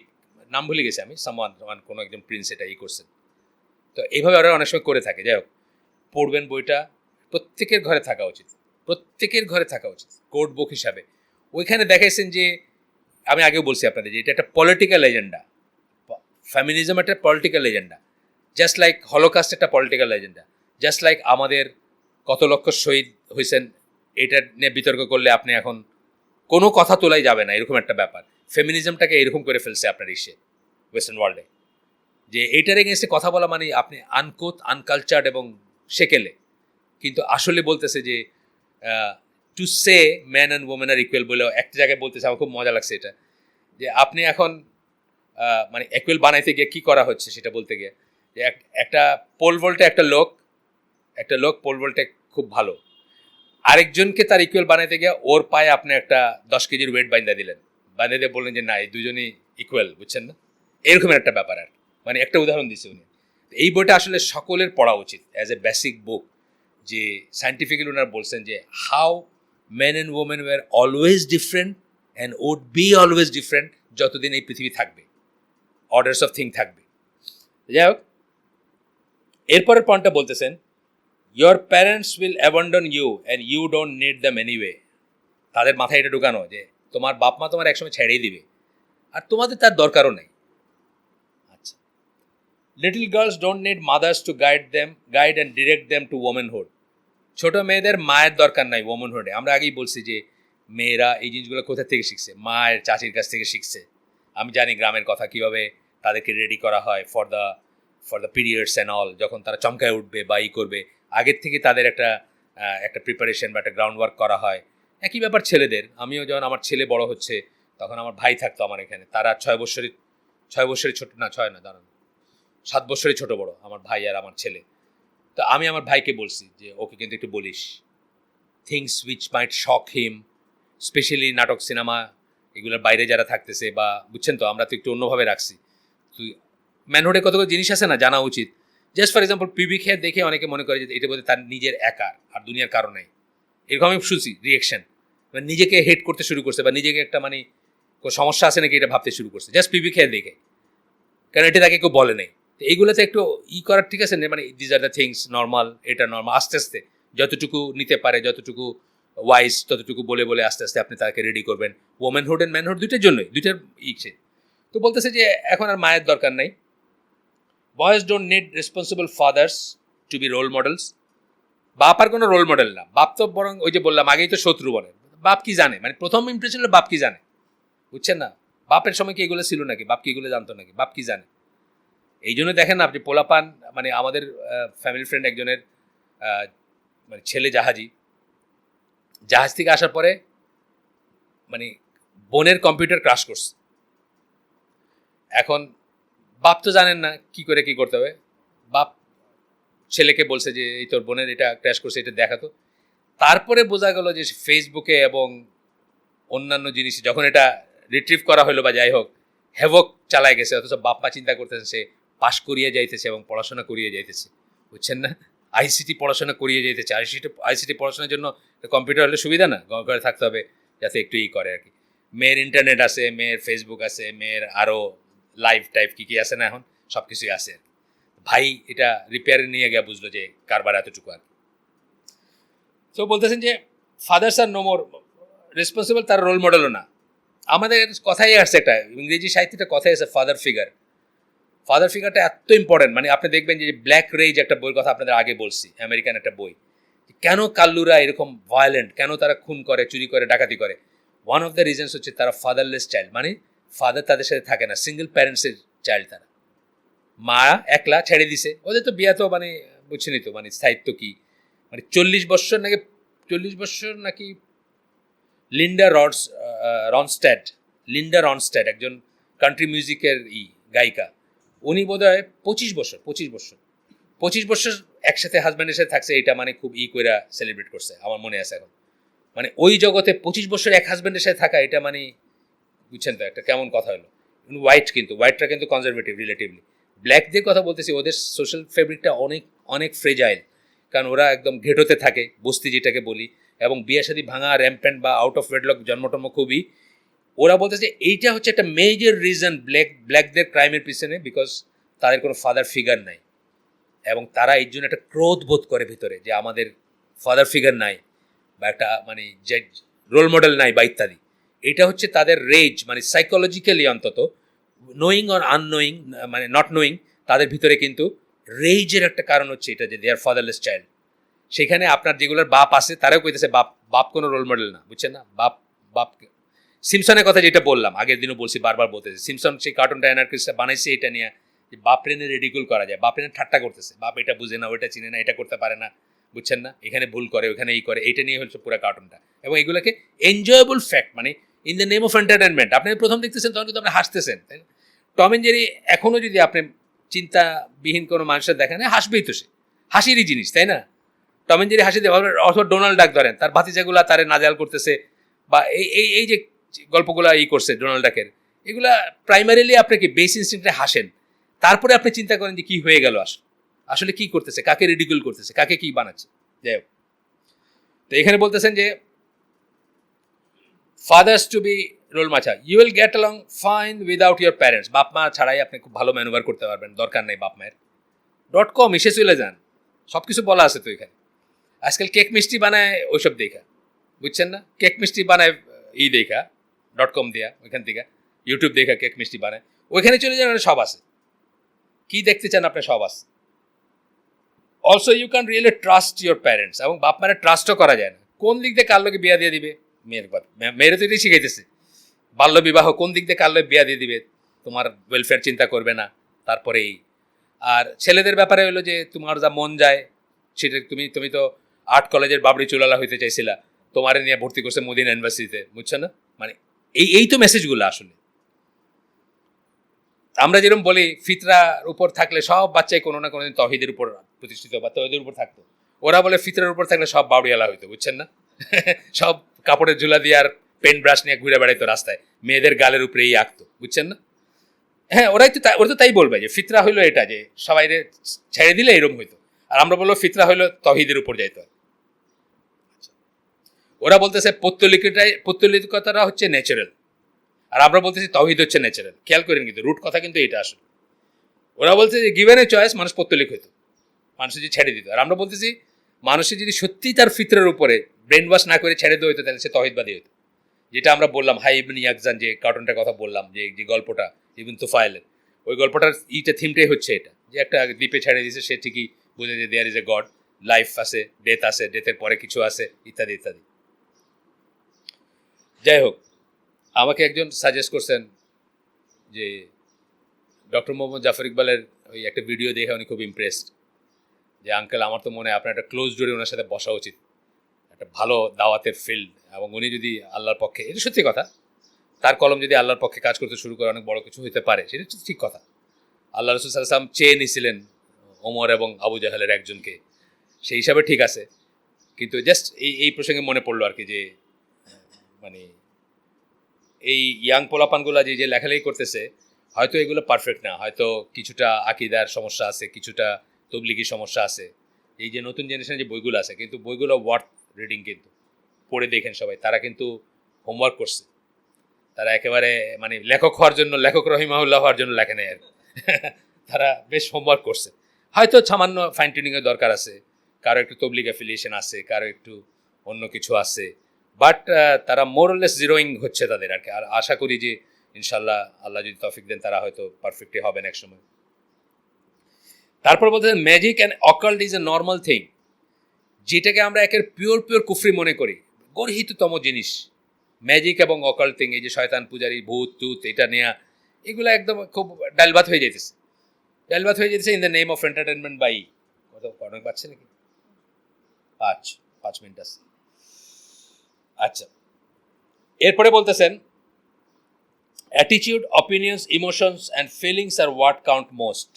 নাম ভুলে গেছি আমি, সামান কোনো একজন প্রিন্স এটা করছেন। তো এইভাবে ওরা অনেক সময় করে থাকে। যাই হোক, পড়বেন বইটা, প্রত্যেকের ঘরে থাকা উচিত, কোড বুক হিসাবে। ওইখানে দেখাইছেন যে, আমি আগেও বলছি আপনাদের যে এটা একটা পলিটিক্যাল এজেন্ডা, ফেমিনিজম একটা political agenda, just like Holocaust একটা পলিটিক্যাল এজেন্ডা, জাস্ট লাইক আমাদের কত লক্ষ শহীদ হয়েছেন, এটা নিয়ে বিতর্ক করলে আপনি এখন কোনো কথা তোলাই যাবে না, এরকম একটা ব্যাপার। ফেমিনিজমটাকে এরকম করে ফেলছে আপনার ওয়েস্টার্ন ওয়ার্ল্ডে, যে এইটার এগেন্সে কথা বলা মানে আপনি আনকালচার্ড এবং সেকেলে। কিন্তু আসলে বলতেছে যে to say man and women are equal বলে একটা জায়গায় বলতেছে, আমার খুব মজা লাগছে এটা, যে আপনি এখন মানে ইকুয়াল বানাইতে গিয়ে কী করা হচ্ছে সেটা বলতে গিয়ে, যে একটা পোল ভল্টে একটা লোক পোল ভল্টে খুব ভালো, আরেকজনকে তার ইকুয়াল বানাইতে গিয়ে ওর পায়ে আপনি একটা 10 কেজির ওয়েট বাঁধা দিলেন, বাঁধা দিয়ে বললেন যে না, এই দুজনই ইকুয়াল, বুঝছেন না, এরকমের একটা ব্যাপার। আর মানে একটা উদাহরণ দিচ্ছে উনি। এই বইটা আসলে সকলের পড়া উচিত অ্যাজ এ বেসিক বুক, যে সায়েন্টিফিক্যালি ওনারা বলছেন যে how men and women were always different and would be always different, যতদিন এই পৃথিবী থাকবে, অর্ডার্স অফ থিং থাকবে। যাই হোক, এরপরের পয়েন্টটা বলতেছেন, your parents will abandon you and you don't need them anyway. তাদের মাথায় এটা ঢুকানো যে তোমার বাপ মা তোমার একসময় ছেড়েই দিবে, আর তোমাদের তার দরকারও নেই। আচ্ছা, little girls don't need mother's to guide and direct them to ওমেনহুড। ছোট মেয়েদের মায়ের দরকার নাই ওমেনহুডে। আমরা আগেই বলছি যে মেয়েরা এই জিনিসগুলো কোথা থেকে শিখছে, মায়ের চাচির কাছ থেকে শিখছে। আমি জানি গ্রামের কথা, কীভাবে তাদেরকে রেডি করা হয় for the periods and all, যখন তারা চমকায় উঠবে বা করবে, আগের থেকে তাদের একটা প্রিপারেশন বা একটা গ্রাউন্ড ওয়ার্ক করা হয়, একই ব্যাপার ছেলেদের। আমিও যখন আমার ছেলে বড় হচ্ছে তখন আমার ভাই থাকতো আমার এখানে, তারা 6 বছরের ছোট, না 6 না, দাঁড়ান, 7 বছরের ছোট বড় আমার ভাই আর আমার ছেলে। তো আমি আমার ভাইকে বলছি যে ওকে কিন্তু একটু বলিস things which might shock him, specially নাটক সিনেমা এগুলোর বাইরে যারা থাকতেছে, বা বুঝছেন তো আমরা তো একটু অন্যভাবে রাখছি। তুই ম্যানহুডে কতগুলো জিনিস আছে না, জানা উচিত। Just for example pubic hair দেখে অনেকে মনে করে যে এটা বোধহয় তার নিজের একার, আর দুনিয়ার কারণ নেই, এরকম আমি শুনছি রিয়েকশন, মানে নিজেকে হেট করতে শুরু করছে বা নিজেকে একটা মানে কোনো সমস্যা আছে নাকি এটা ভাবতে শুরু করছে জাস্ট পিউবিক হেয়ার দেখে, কারণ এটা তাকে কেউ বলে নেই। তো এইগুলোতে একটু করার ঠিক আছে, মানে these are the things normal, এটা নর্মাল, আস্তে আস্তে যতটুকু নিতে পারে, যতটুকু ওয়াইজ ততটুকু বলে বলে আস্তে আস্তে আপনি তাকে রেডি করবেন ওমেনহুড অ্যান্ড ম্যানহুড দুইটার জন্যই, দুইটার ইচ্ছে। তো বলতেছে যে এখন আর মায়ের দরকার নাই, boys don't need responsible fathers to be role models. বাপ আর কোনো রোল মডেল না, বাপ তো বরং ওই যে বললাম আগেই তো শত্রু বলে। বাপ কি জানে, মানে প্রথম ইমপ্রেশন হলো বাপ কি জানে, বুঝছেন না? বাপের সময় কি এগুলো ছিল নাকি, বাপ কি এগুলো জানতো নাকি, বাপ কি জানে? এই জন্য দেখেন না আপনি পোলাপান, মানে আমাদের ফ্যামিলি ফ্রেন্ড একজনের মানে ছেলে জাহাজ থেকে আসার পরে মানে বোনের কম্পিউটার ক্রাশ করছে। এখন বাপ তো জানেন না কি করে কি করতে হবে, বাপ ছেলেকে বলছে যে এই তোর বোনের এটা ক্র্যাশ করছে, এটা দেখাতো। তারপরে বোঝা গেল যে ফেসবুকে এবং অন্যান্য জিনিস যখন এটা রিট্রিভ করা হলো বা যাই হোক, হ্যাভক চালায় গেছে, অথচ বাপ মা চিন্তা করতেছে সে পাশ করিয়ে যাইতেছে এবং পড়াশোনা করিয়ে যাইতেছে, বুঝছেন না? আইসিটি পড়াশোনা করিয়ে যাইতেছে। আইসিটি পড়াশোনার জন্য কম্পিউটার হলে সুবিধা না, ঘরে থাকতে হবে যাতে একটু করে আর কি। মেয়ের ইন্টারনেট আছে, মেয়ের ফেসবুক আছে, মেয়ের আরও লাইভ টাইপ কী কী আছে না, এখন সব কিছুই আছে। ভাই এটা রিপেয়ারে নিয়ে গিয়ে বুঝলো যে কারবার এতটুকু আর। তো বলতেছেন যে ফাদার্স আর নো মোর রেসপন্সিবল, তার রোল মডেলও না। আমাদের কথাই আসছে একটা ইংরেজি সাহিত্যটা কথাই আছে ফাদার ফিগার। ফাদার ফিগারটা এত ইম্পর্টেন্ট, মানে আপনি দেখবেন যে ব্ল্যাক রেজ একটা বইয়ের কথা আপনাদের আগে বলছি, আমেরিকান একটা বই, কেন কাল্লুরা এরকম ভায়োলেন্ট, কেন তারা খুন করে, চুরি করে, ডাকাতি করে। ওয়ান অফ দ্য রিজনস হচ্ছে তারা ফাদারলেস চাইল্ড, মানে ফাদার তাদের সাথে থাকে না, সিঙ্গেল প্যারেন্টসের চাইল্ড তারা। মা একলা ছেড়ে দিছে, ওদের তো বিয়া তো মানে বুঝছেনি তো, মানে স্থায়িত্ব কি, মানে 40 বছর নাকি লিন্ডা রনস্ট্যাড একজন কান্ট্রি মিউজিকের গায়িকা, উনি বোধ হয় 25 বছর একসাথে হাজব্যান্ডের সাথে থাকছে, এটা মানে খুব কইরা সেলিব্রেট করছে, আমার মনে আছে এখন। মানে ওই জগতে 25 বছর এক হাজব্যান্ডের সাথে থাকা, এটা মানে বুঝছেন তো একটা কেমন কথা হলো। কিন্তু হোয়াইটরা কিন্তু কনজারভেটিভ রিলেটিভলি। ব্ল্যাকদের কথা বলতেছি, ওদের সোশ্যাল ফেব্রিকটা অনেক অনেক ফ্রেজাইল, কারণ ওরা একদম ঘেটোতে থাকে, বস্তি যেটাকে বলি, এবং বিয়ে শাদী ভাঙা, র্যাম্প্যান্ট বা আউট অফ ওয়েডলক জন্মটন্ম খুবই। ওরা বলতেছে এইটা হচ্ছে একটা মেজর রিজন ব্ল্যাকদের ক্রাইমের পিছনে, বিকজ তাদের কোনো ফাদার ফিগার নাই, এবং তারা এই জন্য একটা ক্রোধ বোধ করে ভিতরে যে আমাদের ফাদার ফিগার নাই, বা একটা মানে যে রোল মডেল নাই বা ইত্যাদি। এটা হচ্ছে তাদের রেজ, মানে সাইকোলজিক্যালি অন্তত, নোয়িং অর আননোয়িং, মানে নট নোয়িং, তাদের ভিতরে কিন্তু রেজের একটা কারণ হচ্ছে এটা যে দে আর ফাদারলেস চাইল্ড। সেখানে আপনার যেগুলোর বাপ আছে তারাও কইতেছে বাপ কোনো রোল মডেল না, বুঝছেন না? বাপ সিমসনের কথা যেটা বললাম আগের দিনও বলছি, বারবার বলতেছে, সিমসন সেই কার্টুনটা অ্যানার্কিস্টরা বানাইছে এটা নিয়ে যে বাপরে নিয়ে রেডিকুল করা যায়, বাপরে নিয়ে ঠাট্টা করতেছে, বাপ এটা বুঝে না, ওইটা চিনে না, এটা করতে পারে না, বুঝছেন না, এখানে ভুল করে, ওখানে করে, এইটা নিয়ে হচ্ছে পুরো কার্টুনটা। এবং এগুলোকে এনজয়েবল ফ্যাক্ট, মানে in the name of entertainment, আপনি প্রথম দেখতেছেন তখন কিন্তু আপনি হাসতেছেন, তাই না? টম অ্যান্ড জেরি এখনও যদি আপনি চিন্তাবিহীন কোনো মানুষের দেখেন, হাসবেই তো, সে হাসিরই জিনিস, তাই না? টম অ্যান্ড জেরি হাসি দেওয়া, অথবা ডোনাল্ড ডাক ধরেন, তার ভাতিজাগুলা তারে নাজাল করতেছে, বা এই যে গল্পগুলা করছে ডোনাল্ড ডাকের, এগুলা প্রাইমারিলি আপনাকে বেস ইনস্টিংক্টে হাসেন, তারপরে আপনি চিন্তা করেন যে কি হয়ে গেল, আসলে কি করতেছে, কাকে রিডিকুল করতেছে, কাকে কি বানাচ্ছে। যাই হোক, তো এখানে বলতেছেন যে ফাদার্স টু বি রোল মাছা, you will get along fine without your parents, বাপ মা ছাড়াই আপনি খুব ভালো ম্যানুভার করতে পারবেন, দরকার নেই বাপ মায়ের। .com এসে চলে যান, সব কিছু বলা আছে তো এখানে। আজকাল কেক মিষ্টি বানায় ওইসব দেখা, বুঝছেন না? কেক মিষ্টি বানায় দেখা .com দেয়া, ওইখান থেকে ইউটিউব দেখা কেক মিষ্টি বানায়, ওইখানে চলে যান, সব আছে, কি দেখতে চান আপনি সব আছে। Also you can really trust your parents, এবং বাপ মায়ের ট্রাস্টও করা যায় না। কোন দিক দিয়ে কার লোকে বিয়া দিয়ে দিবে, মেয়েরা তো এটাই শিখাইতেছে, বাল্য বিবাহ, কোন দিক দিয়ে কার লোকে বিয়া দিয়ে দিবে, তোমার ওয়েলফেয়ার চিন্তা করবে না, তারপরেই। আর ছেলেদের ব্যাপারে হলো যে তোমার যা মন যায় সেটা, তুমি তো আর্ট কলেজের বাবরি চুলালা হইতে চাইছিলা, তোমারে নিয়ে ভর্তি করছে মদিনা ইউনিভার্সিটিতে, বুঝছো না? মানে এই তো মেসেজগুলো আসলে। আমরা যেরকম বলি ফিতরার উপর থাকলে সব বাচ্চাই কোনো না কোনোদিন তহিদের উপর প্রতিষ্ঠিত বা তহিদের উপর থাকতো, ওরা বলে ফিতরার উপর থাকলে সব বাউরিয়ালা হইতো, বুঝছেন না? সব কাপড়ের ঝুলা দিয়ে আর পেন ব্রাশ নিয়ে ঘুরে বেড়াইতো রাস্তায়, মেয়েদের গালের উপরেই আঁকতো, বুঝছেন না? হ্যাঁ, ওরা তো তাই বলবে যে ফিতরা হইলো এটা, যে সবাই ছেড়ে দিলে এরকম হইতো। আর আমরা বলবো ফিতরা হইলো তহিদের উপর যাইতো। ওরা বলতেছে পৌত্তলিকতাটা হচ্ছে ন্যাচারাল, আর আমরা বলতেছি তৌহিদ হচ্ছে ন্যাচারাল। খেয়াল করেন, কিন্তু রুট কথা কিন্তু এটা আসলে। ওরা বলছে যে গিভেন এ চয়েস মানুষ পৌত্তলিক হইতো, মানুষ যদি ছেড়ে দিত। আর আমরা বলতেছি মানুষের যদি সত্যিই তার ফিতরের উপরে ব্রেন ওয়াশ না করে ছেড়ে দেওয়া হইতো, তাহলে সে তৌহিদবাদী হইতো। যেটা আমরা বললাম হাই ইবন ইয়াকজান যে কার্টুনটার কথা বললাম, যে গল্পটা ইবন তুফাইলের, ওই গল্পটার থিমটাই হচ্ছে এটা, যে একটা দ্বীপে ছেড়ে দিয়েছে, সে ঠিকই বুঝে যে there is a God, life আছে, ডেথ আছে, ডেথের পরে কিছু আছে, ইত্যাদি ইত্যাদি। যাই হোক, আমাকে একজন সাজেস্ট করছেন যে ডক্টর মোহাম্মদ জাফর ইকবালের ওই একটা ভিডিও দেখে উনি খুব ইমপ্রেসড, যে আঙ্কেল আমার তো মনে হয় আপনার একটা ক্লোজ ডোরে ওনার সাথে বসা উচিত, একটা ভালো দাওয়াতের ফিল্ড, এবং উনি যদি আল্লাহর পক্ষে, এটা সত্যি কথা, তার কলম যদি আল্লাহর পক্ষে কাজ করতে শুরু করে অনেক বড় কিছু হতে পারে, সেটা ঠিক কথা। আল্লাহ রসুল সাল্লাল্লাহু আলাইহি ওয়াসাল্লাম চেয়ে নিয়েছিলেন ওমর এবং আবু জাহেলের একজনকে, সেই হিসাবে ঠিক আছে। কিন্তু জাস্ট এই প্রসঙ্গে মনে পড়লো আর কি, যে মানে এই ইয়াং পোলাপানগুলা যে লেখালেখি করতেছে, হয়তো এগুলো পারফেক্ট না, হয়তো কিছুটা আকিদার সমস্যা আছে, কিছুটা তবলিগি সমস্যা আছে, এই যে নতুন জেনারেশনের যে বইগুলো আছে, কিন্তু বইগুলো ওয়ার্থ রিডিং, কিন্তু পড়ে দেখেন সবাই, তারা কিন্তু হোমওয়ার্ক করছে, তারা একেবারে মানে লেখক হওয়ার জন্য, লেখক রহিমাহুল্লাহ হওয়ার জন্য লেখে নেই আর তারা বেশ হোমওয়ার্ক করছে। হয়তো সামান্য ফাইন টিউনিংয়ের দরকার আছে, কারো একটু তবলিগ অ্যাফিলিয়েশন আছে, কারো একটু অন্য কিছু আছে, বাট তারা মোরলেস জিরোইং হচ্ছে তাদের আর কি। আর আশা করি যে ইনশাল্লাহ আল্লাহ যদি তৌফিক দেন, তারা হয়তো পারফেক্টই হবেন এক সময়। তারপর বলতে magic and occult is a normal thing, যেটাকে আমরা একের পিওর কুফরি মনে করি, গর্হিততম জিনিস ম্যাজিক এবং অকাল্ট থিং। এই যে শয়তান পূজারি, ভূত টুত, এটা নেয়া, এগুলো একদম খুব ডালভাত হয়ে যেতেছে in the name of entertainment by কত অনেক পাচ্ছে নাকি 5 মিনিট আছে। আচ্ছা, এরপরে বলতেছেন attitude, opinions, emotions and feelings are what count most.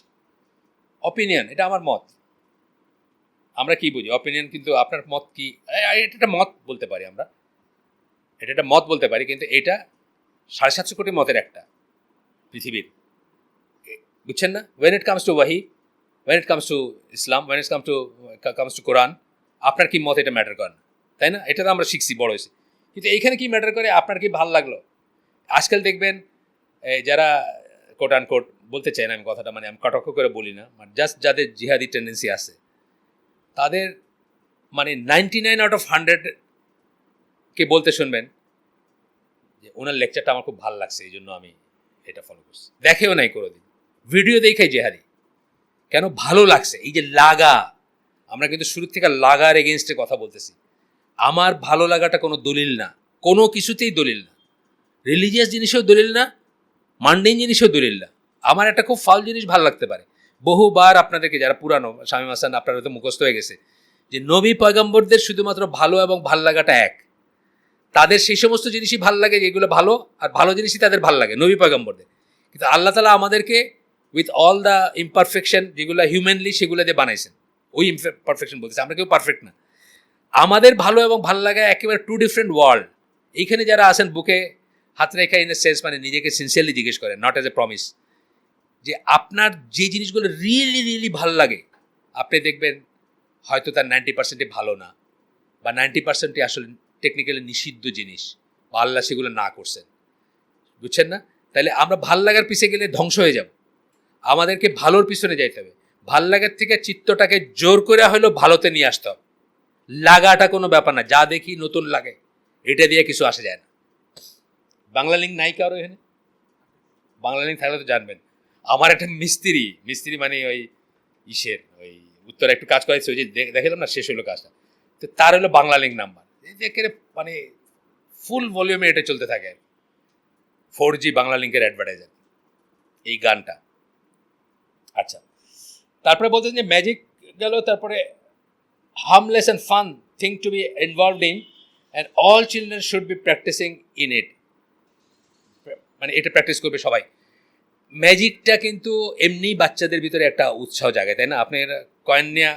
Opinion, এটা আমার মত। আমরা কি বুঝি অপিনিয়ন? কিন্তু আপনার মত কি? এটা একটা মত বলতে পারি আমরা, এটা একটা মত বলতে পারি, কিন্তু এটা 750 কোটি মতের একটা পৃথিবীর, বুঝছেন না? ওয়েন ইট কামস টু ওয়াহি, when it comes to Islam, when it comes to Quran, আপনার কি মত এটা ম্যাটার করে না, তাই না? এটা তো আমরা শিখছি, বড় হয়েছি। কিন্তু এইখানে কি ম্যাটার করে? আপনার কি ভালো লাগলো? আজকাল দেখবেন যারা কোট অ্যান্ড কোট, বলতে চাই না আমি কথাটা, মানে আমি কটাক্ষ করে বলি না, মানে জাস্ট যাদের জিহাদি টেন্ডেন্সি আছে, তাদের মানে 99 আউট অফ 100 কে বলতে শুনবেন যে ওনার লেকচারটা আমার খুব ভালো লাগছে, এই জন্য আমি এটা ফলো করছি। দেখেও নাই কোনোদিন, ভিডিও দেখাই জেহাদি, কেন ভালো লাগছে? এই যে লাগা, আমরা কিন্তু শুরু থেকে লাগার এগেনস্টে কথা বলতেছি। আমার ভালো লাগাটা কোনো দলিল না, কোনো কিছুতেই দলিল না, রিলিজিয়াস জিনিসেও দলিল না, মান্ডেন জিনিসেও দলিল না। আমার একটা খুব ফাউল জিনিস ভালো লাগতে পারে। বহুবার আপনাদেরকে, যারা পুরানো, শামীম হাসান আপনার হয়তো মুখস্থ হয়ে গেছে, যে নবী পয়গম্বরদের শুধুমাত্র ভালো এবং ভাল লাগাটা এক। তাদের সেই সমস্ত জিনিসই ভাল লাগে যেগুলো ভালো, আর ভালো জিনিসই তাদের ভাল লাগে নবী পয়গম্বরদের। কিন্তু আল্লাহ তাআলা আমাদেরকে উইথ অল দ্য ইমপারফেকশন যেগুলো হিউম্যানলি, সেগুলো দিয়ে বানাইছেন। ওই ইমপারফেকশন বলতেছে, আমরা কেউ পারফেক্ট না। আমাদের ভালো এবং ভাল লাগা একেবারে টু ডিফারেন্ট ওয়ার্ল্ড। এইখানে যারা আছেন বুকে হাত রেখা ইন এ সেন্স, মানে নিজেকে সিনসিয়ারলি জিজ্ঞেস করেন, নট এজ এ প্রমিস, যে আপনার যে জিনিসগুলো রিয়েলি ভাল লাগে, আপনি দেখবেন হয়তো তার 90% ভালো না, বা 90% আসলে টেকনিক্যালি নিষিদ্ধ জিনিস, বা আল্লাহ সেগুলো না করছেন, বুঝছেন না? তাহলে আমরা ভাল লাগার পিছিয়ে গেলে ধ্বংস হয়ে যাব। আমাদেরকে ভালোর পিছনে যাইতে হবে। ভাল লাগার থেকে চিত্তটাকে জোর করে হলেও ভালোতে নিয়ে আসতে হবে। লাগাটা কোনো ব্যাপার না, যা দেখি নতুন লাগে, এটা দিয়ে কিছু আসে যায় না। বাংলা লিঙ্ক নাই কারো এখানে? বাংলা লিঙ্ক থাকলে তো জানবেন। আমার একটা মিস্ত্রি মানে ওই ইসের ওই উত্তরে একটু কাজ করাইছে, ওই যে দেখালাম না, শেষ হলো কাজটা, তো তার হলো বাংলা লিঙ্ক নাম্বার, দেখে মানে ফুল ভলিউমে এটা চলতে থাকে, 4G বাংলা লিঙ্কের অ্যাডভার্টাইজার এই গানটা। আচ্ছা, তারপরে বলতেছেন যে ম্যাজিক গেল, তারপরে harmless and fun thing to be involved in and all children should be practising in it, মানে এটা প্র্যাকটিস করবে সবাই। ম্যাজিকটা কিন্তু এমনি বাচ্চাদের ভিতরে একটা উৎসাহ জাগে, তাই না? আপনি কয়েন নেওয়া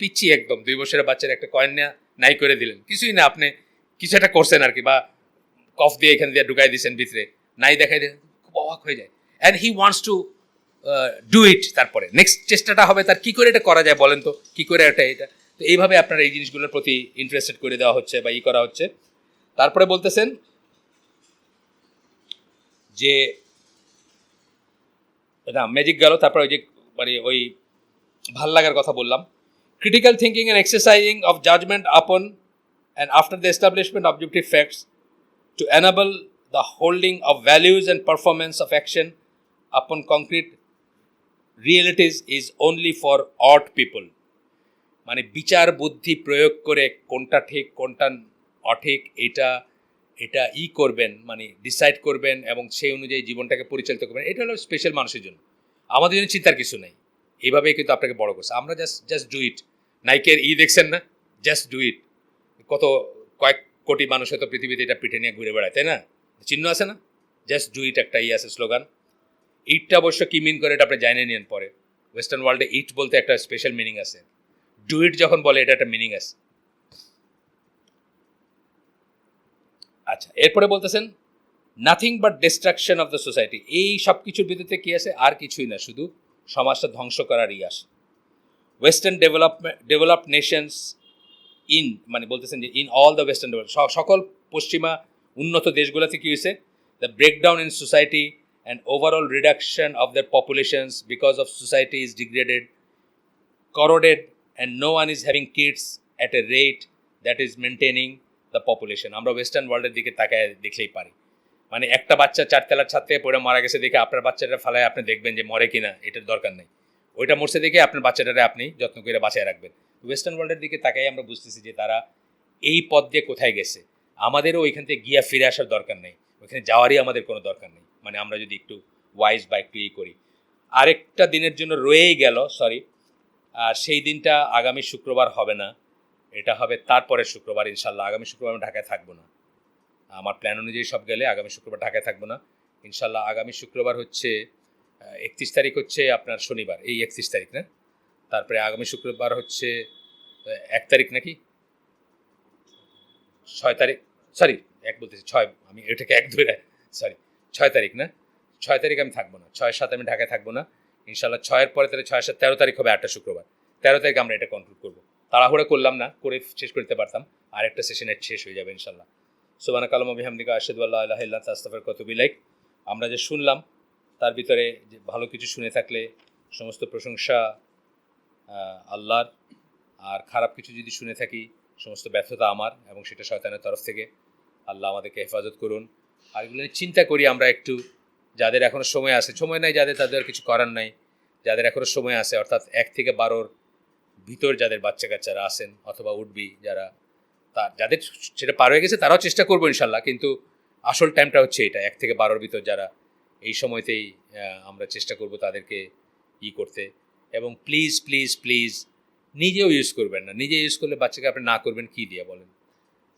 পিচ্ছি একদম 2 বছরের বাচ্চার একটা কয়েন নেওয়া নাই করে দিলেন, কিছুই না, আপনি কিছু একটা করছেন আর কি, বা কফ দিয়ে এখান দিয়ে ঢুকাই দিয়েছেন ভিতরে, নাই দেখাই দিয়ে খুব অবাক হয়ে যায়, and he wants to do it. তারপরে নেক্সট চেষ্টাটা হবে তার কী করে এটা করা যায়, বলেন তো কী করে এটা। তো এইভাবে আপনার এই জিনিসগুলোর প্রতি ইন্টারেস্টেড করে দেওয়া হচ্ছে বা করা হচ্ছে। তারপরে বলতেছেন যে না ম্যাজিক গেল, তারপরে ওই যে মানে ওই ভাল লাগার কথা বললাম, critical thinking and exercising of judgment upon and after the establishment objective facts to enable the holding of values and performance of action upon concrete realities is only for odd people. মানে বিচার বুদ্ধি প্রয়োগ করে কোনটা ঠিক কোনটা অঠিক এটা এটা করবেন, মানে ডিসাইড করবেন এবং সেই অনুযায়ী জীবনটাকে পরিচালিত করবেন, এটা হলো স্পেশাল মানুষের জন্য। আমাদের জন্য চিন্তার কিছু নেই। এইভাবেই কিন্তু আপনাকে বড় করছে। আমরা জাস্ট ডু ইট। নাইকের দেখছেন না, জাস্ট ডু ইট, কত কয়েক কোটি মানুষ হয়তো পৃথিবীতে এটা পিঠে নিয়ে ঘুরে বেড়ায়, তাই না? চিহ্ন আছে না, জাস্ট ডু ইট একটা আছে স্লোগান। ইটটা অবশ্য কি মিন করে এটা আপনি জানিয়ে নিন পরে। ওয়েস্টার্ন ওয়ার্ল্ডে ইট বলতে একটা স্পেশাল মিনিং আছে, ডু ইট যখন বলে এটা একটা মিনিং আছে। আচ্ছা, এরপরে বলতেছেন nothing but destruction of the society. এই সব কিছুর ভিতরে কি আছে? আর কিছুই না, শুধু সমাজটা ধ্বংস করার আসে। ওয়েস্টার্ন ডেভেলপড নেশনস ইন, মানে বলতেছেন যে in all the western develop, সকল পশ্চিমা উন্নত দেশগুলোতে কী হয়েছে? The breakdown in society and overall reduction of their populations because of society is degraded, corroded, and no one is having kids at a rate that is maintaining the population. আমরা ওয়েস্টার্ন ওয়ার্ল্ডের দিকে তাকায় দেখলেই পারি, মানে একটা বাচ্চা 4 তলার ছাদ থেকে পড়ে মারা গেছে দেখে আপনার বাচ্চাটা ফালায় আপনি দেখবেন যে মরে কিনা, এটার দরকার নেই। ওইটা মরছে দেখে আপনার বাচ্চাটারে আপনি যত্ন করে বাঁচায় রাখবেন। ওয়েস্টার্ন ওয়ার্ল্ডের দিকে তাকাই আমরা বুঝতেছি যে তারা এই পথ দিয়ে কোথায় গেছে। আমাদেরও ওইখান থেকে গিয়া ফিরে আসার দরকার নেই, ওইখানে যাওয়ারই আমাদের কোনো দরকার নেই। মানে আমরা যদি একটু ওয়াইজ বা একটু করি। আরেকটা দিনের জন্য রয়েই গেল, সরি, আর সেই দিনটা আগামী শুক্রবার হবে না, এটা হবে তারপরের শুক্রবার ইনশাল্লাহ। আগামী শুক্রবার আমি ঢাকায় থাকবো না, আমার প্ল্যান অনুযায়ী সব গেলে আগামী শুক্রবার ঢাকায় থাকবো না ইনশাল্লাহ। আগামী শুক্রবার হচ্ছে 31 তারিখ, হচ্ছে আপনার শনিবার, এই 31 তারিখ না? তারপরে আগামী শুক্রবার হচ্ছে 1 তারিখ নাকি 6 তারিখ, সরি 1 বলতেছি 6, আমি এটাকে 1 ধরে, সরি 6 তারিখ না, 6 তারিখ আমি থাকবো না, 6-7 আমি ঢাকায় থাকবো না ইনশাল্লাহ। 6-এর পরে তাহলে 6-7 13 তারিখ হবে, 8টা শুক্রবার। 13 তারিখ আমরা এটা কনক্লুড করবো। তাড়াহুড়া করলাম না, করে শেষ করতে পারতাম, আর একটা সেশনে শেষ হয়ে যাবে ইনশাল্লাহ। সুবহানাকা আল্লাহুম্মা বিহামদিকা আশহাদু আল্লা ইলাহা ইল্লা আনতা আস্তাগফিরুকা ওয়া আতুবু ইলাইক। আমরা যে শুনলাম তার ভিতরে যে ভালো কিছু শুনে থাকলে সমস্ত প্রশংসা আল্লাহর, আর খারাপ কিছু যদি শুনে থাকি সমস্ত ব্যর্থতা আমার, এবং সেটা শয়তানের তরফ থেকে। আল্লাহ আমাদেরকে হেফাজত করুন। আর এগুলো চিন্তা করি আমরা একটু, যাদের এখনও সময় আছে, সময় নাই যাদের, তাদের কিছু করার নাই। যাদের এখনও সময় আছে, অর্থাৎ 1 থেকে 12-র ভিতর যাদের বাচ্চা কাচ্চারা আছেন অথবা উঠবি যারা, যাদের সেটা পার হয়ে গেছে তারাও চেষ্টা করবো ইনশাল্লাহ, কিন্তু আসল টাইমটা হচ্ছে এটা 1 থেকে 12-র ভিতর যারা, এই সময়তেই আমরা চেষ্টা করব তাদেরকে করতে। এবং প্লিজ প্লিজ প্লিজ নিজেও ইউজ করবেন না। নিজে ইউজ করলে বাচ্চাকে আপনি না করবেন কী দিয়ে বলেন?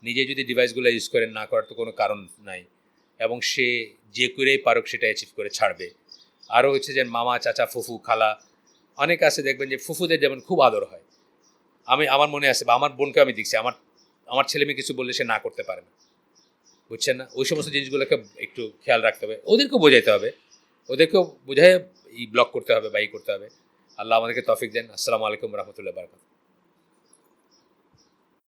নিজে যদি ডিভাইসগুলো ইউজ করেন, না করার তো কোনো কারণ নাই, এবং সে যে করেই পারুক সেটা অ্যাচিভ করে ছাড়বে। আরও হচ্ছে যে মামা, চাচা, ফুফু, খালা, অনেক আছে দেখবেন যে ফুফুদের যেমন খুব আদর হয়। আমার মনে আছে, বা আমার বোনকে আমি দেখছি, আমার ছেলে মেয়ে কিছু বললে সে না করতে পারে না, বুঝছেন না? ওই সমস্ত জিনিসগুলোকে একটু খেয়াল রাখতে হবে, ওদেরকেও বোঝাইতে হবে, ওদেরকেও বোঝায় ব্লক করতে হবে বা করতে হবে। আল্লাহ আমাদেরকে তৌফিক দেন। আসসালামু আলাইকুম রহমতুল্লাহ বারাকাতুহু।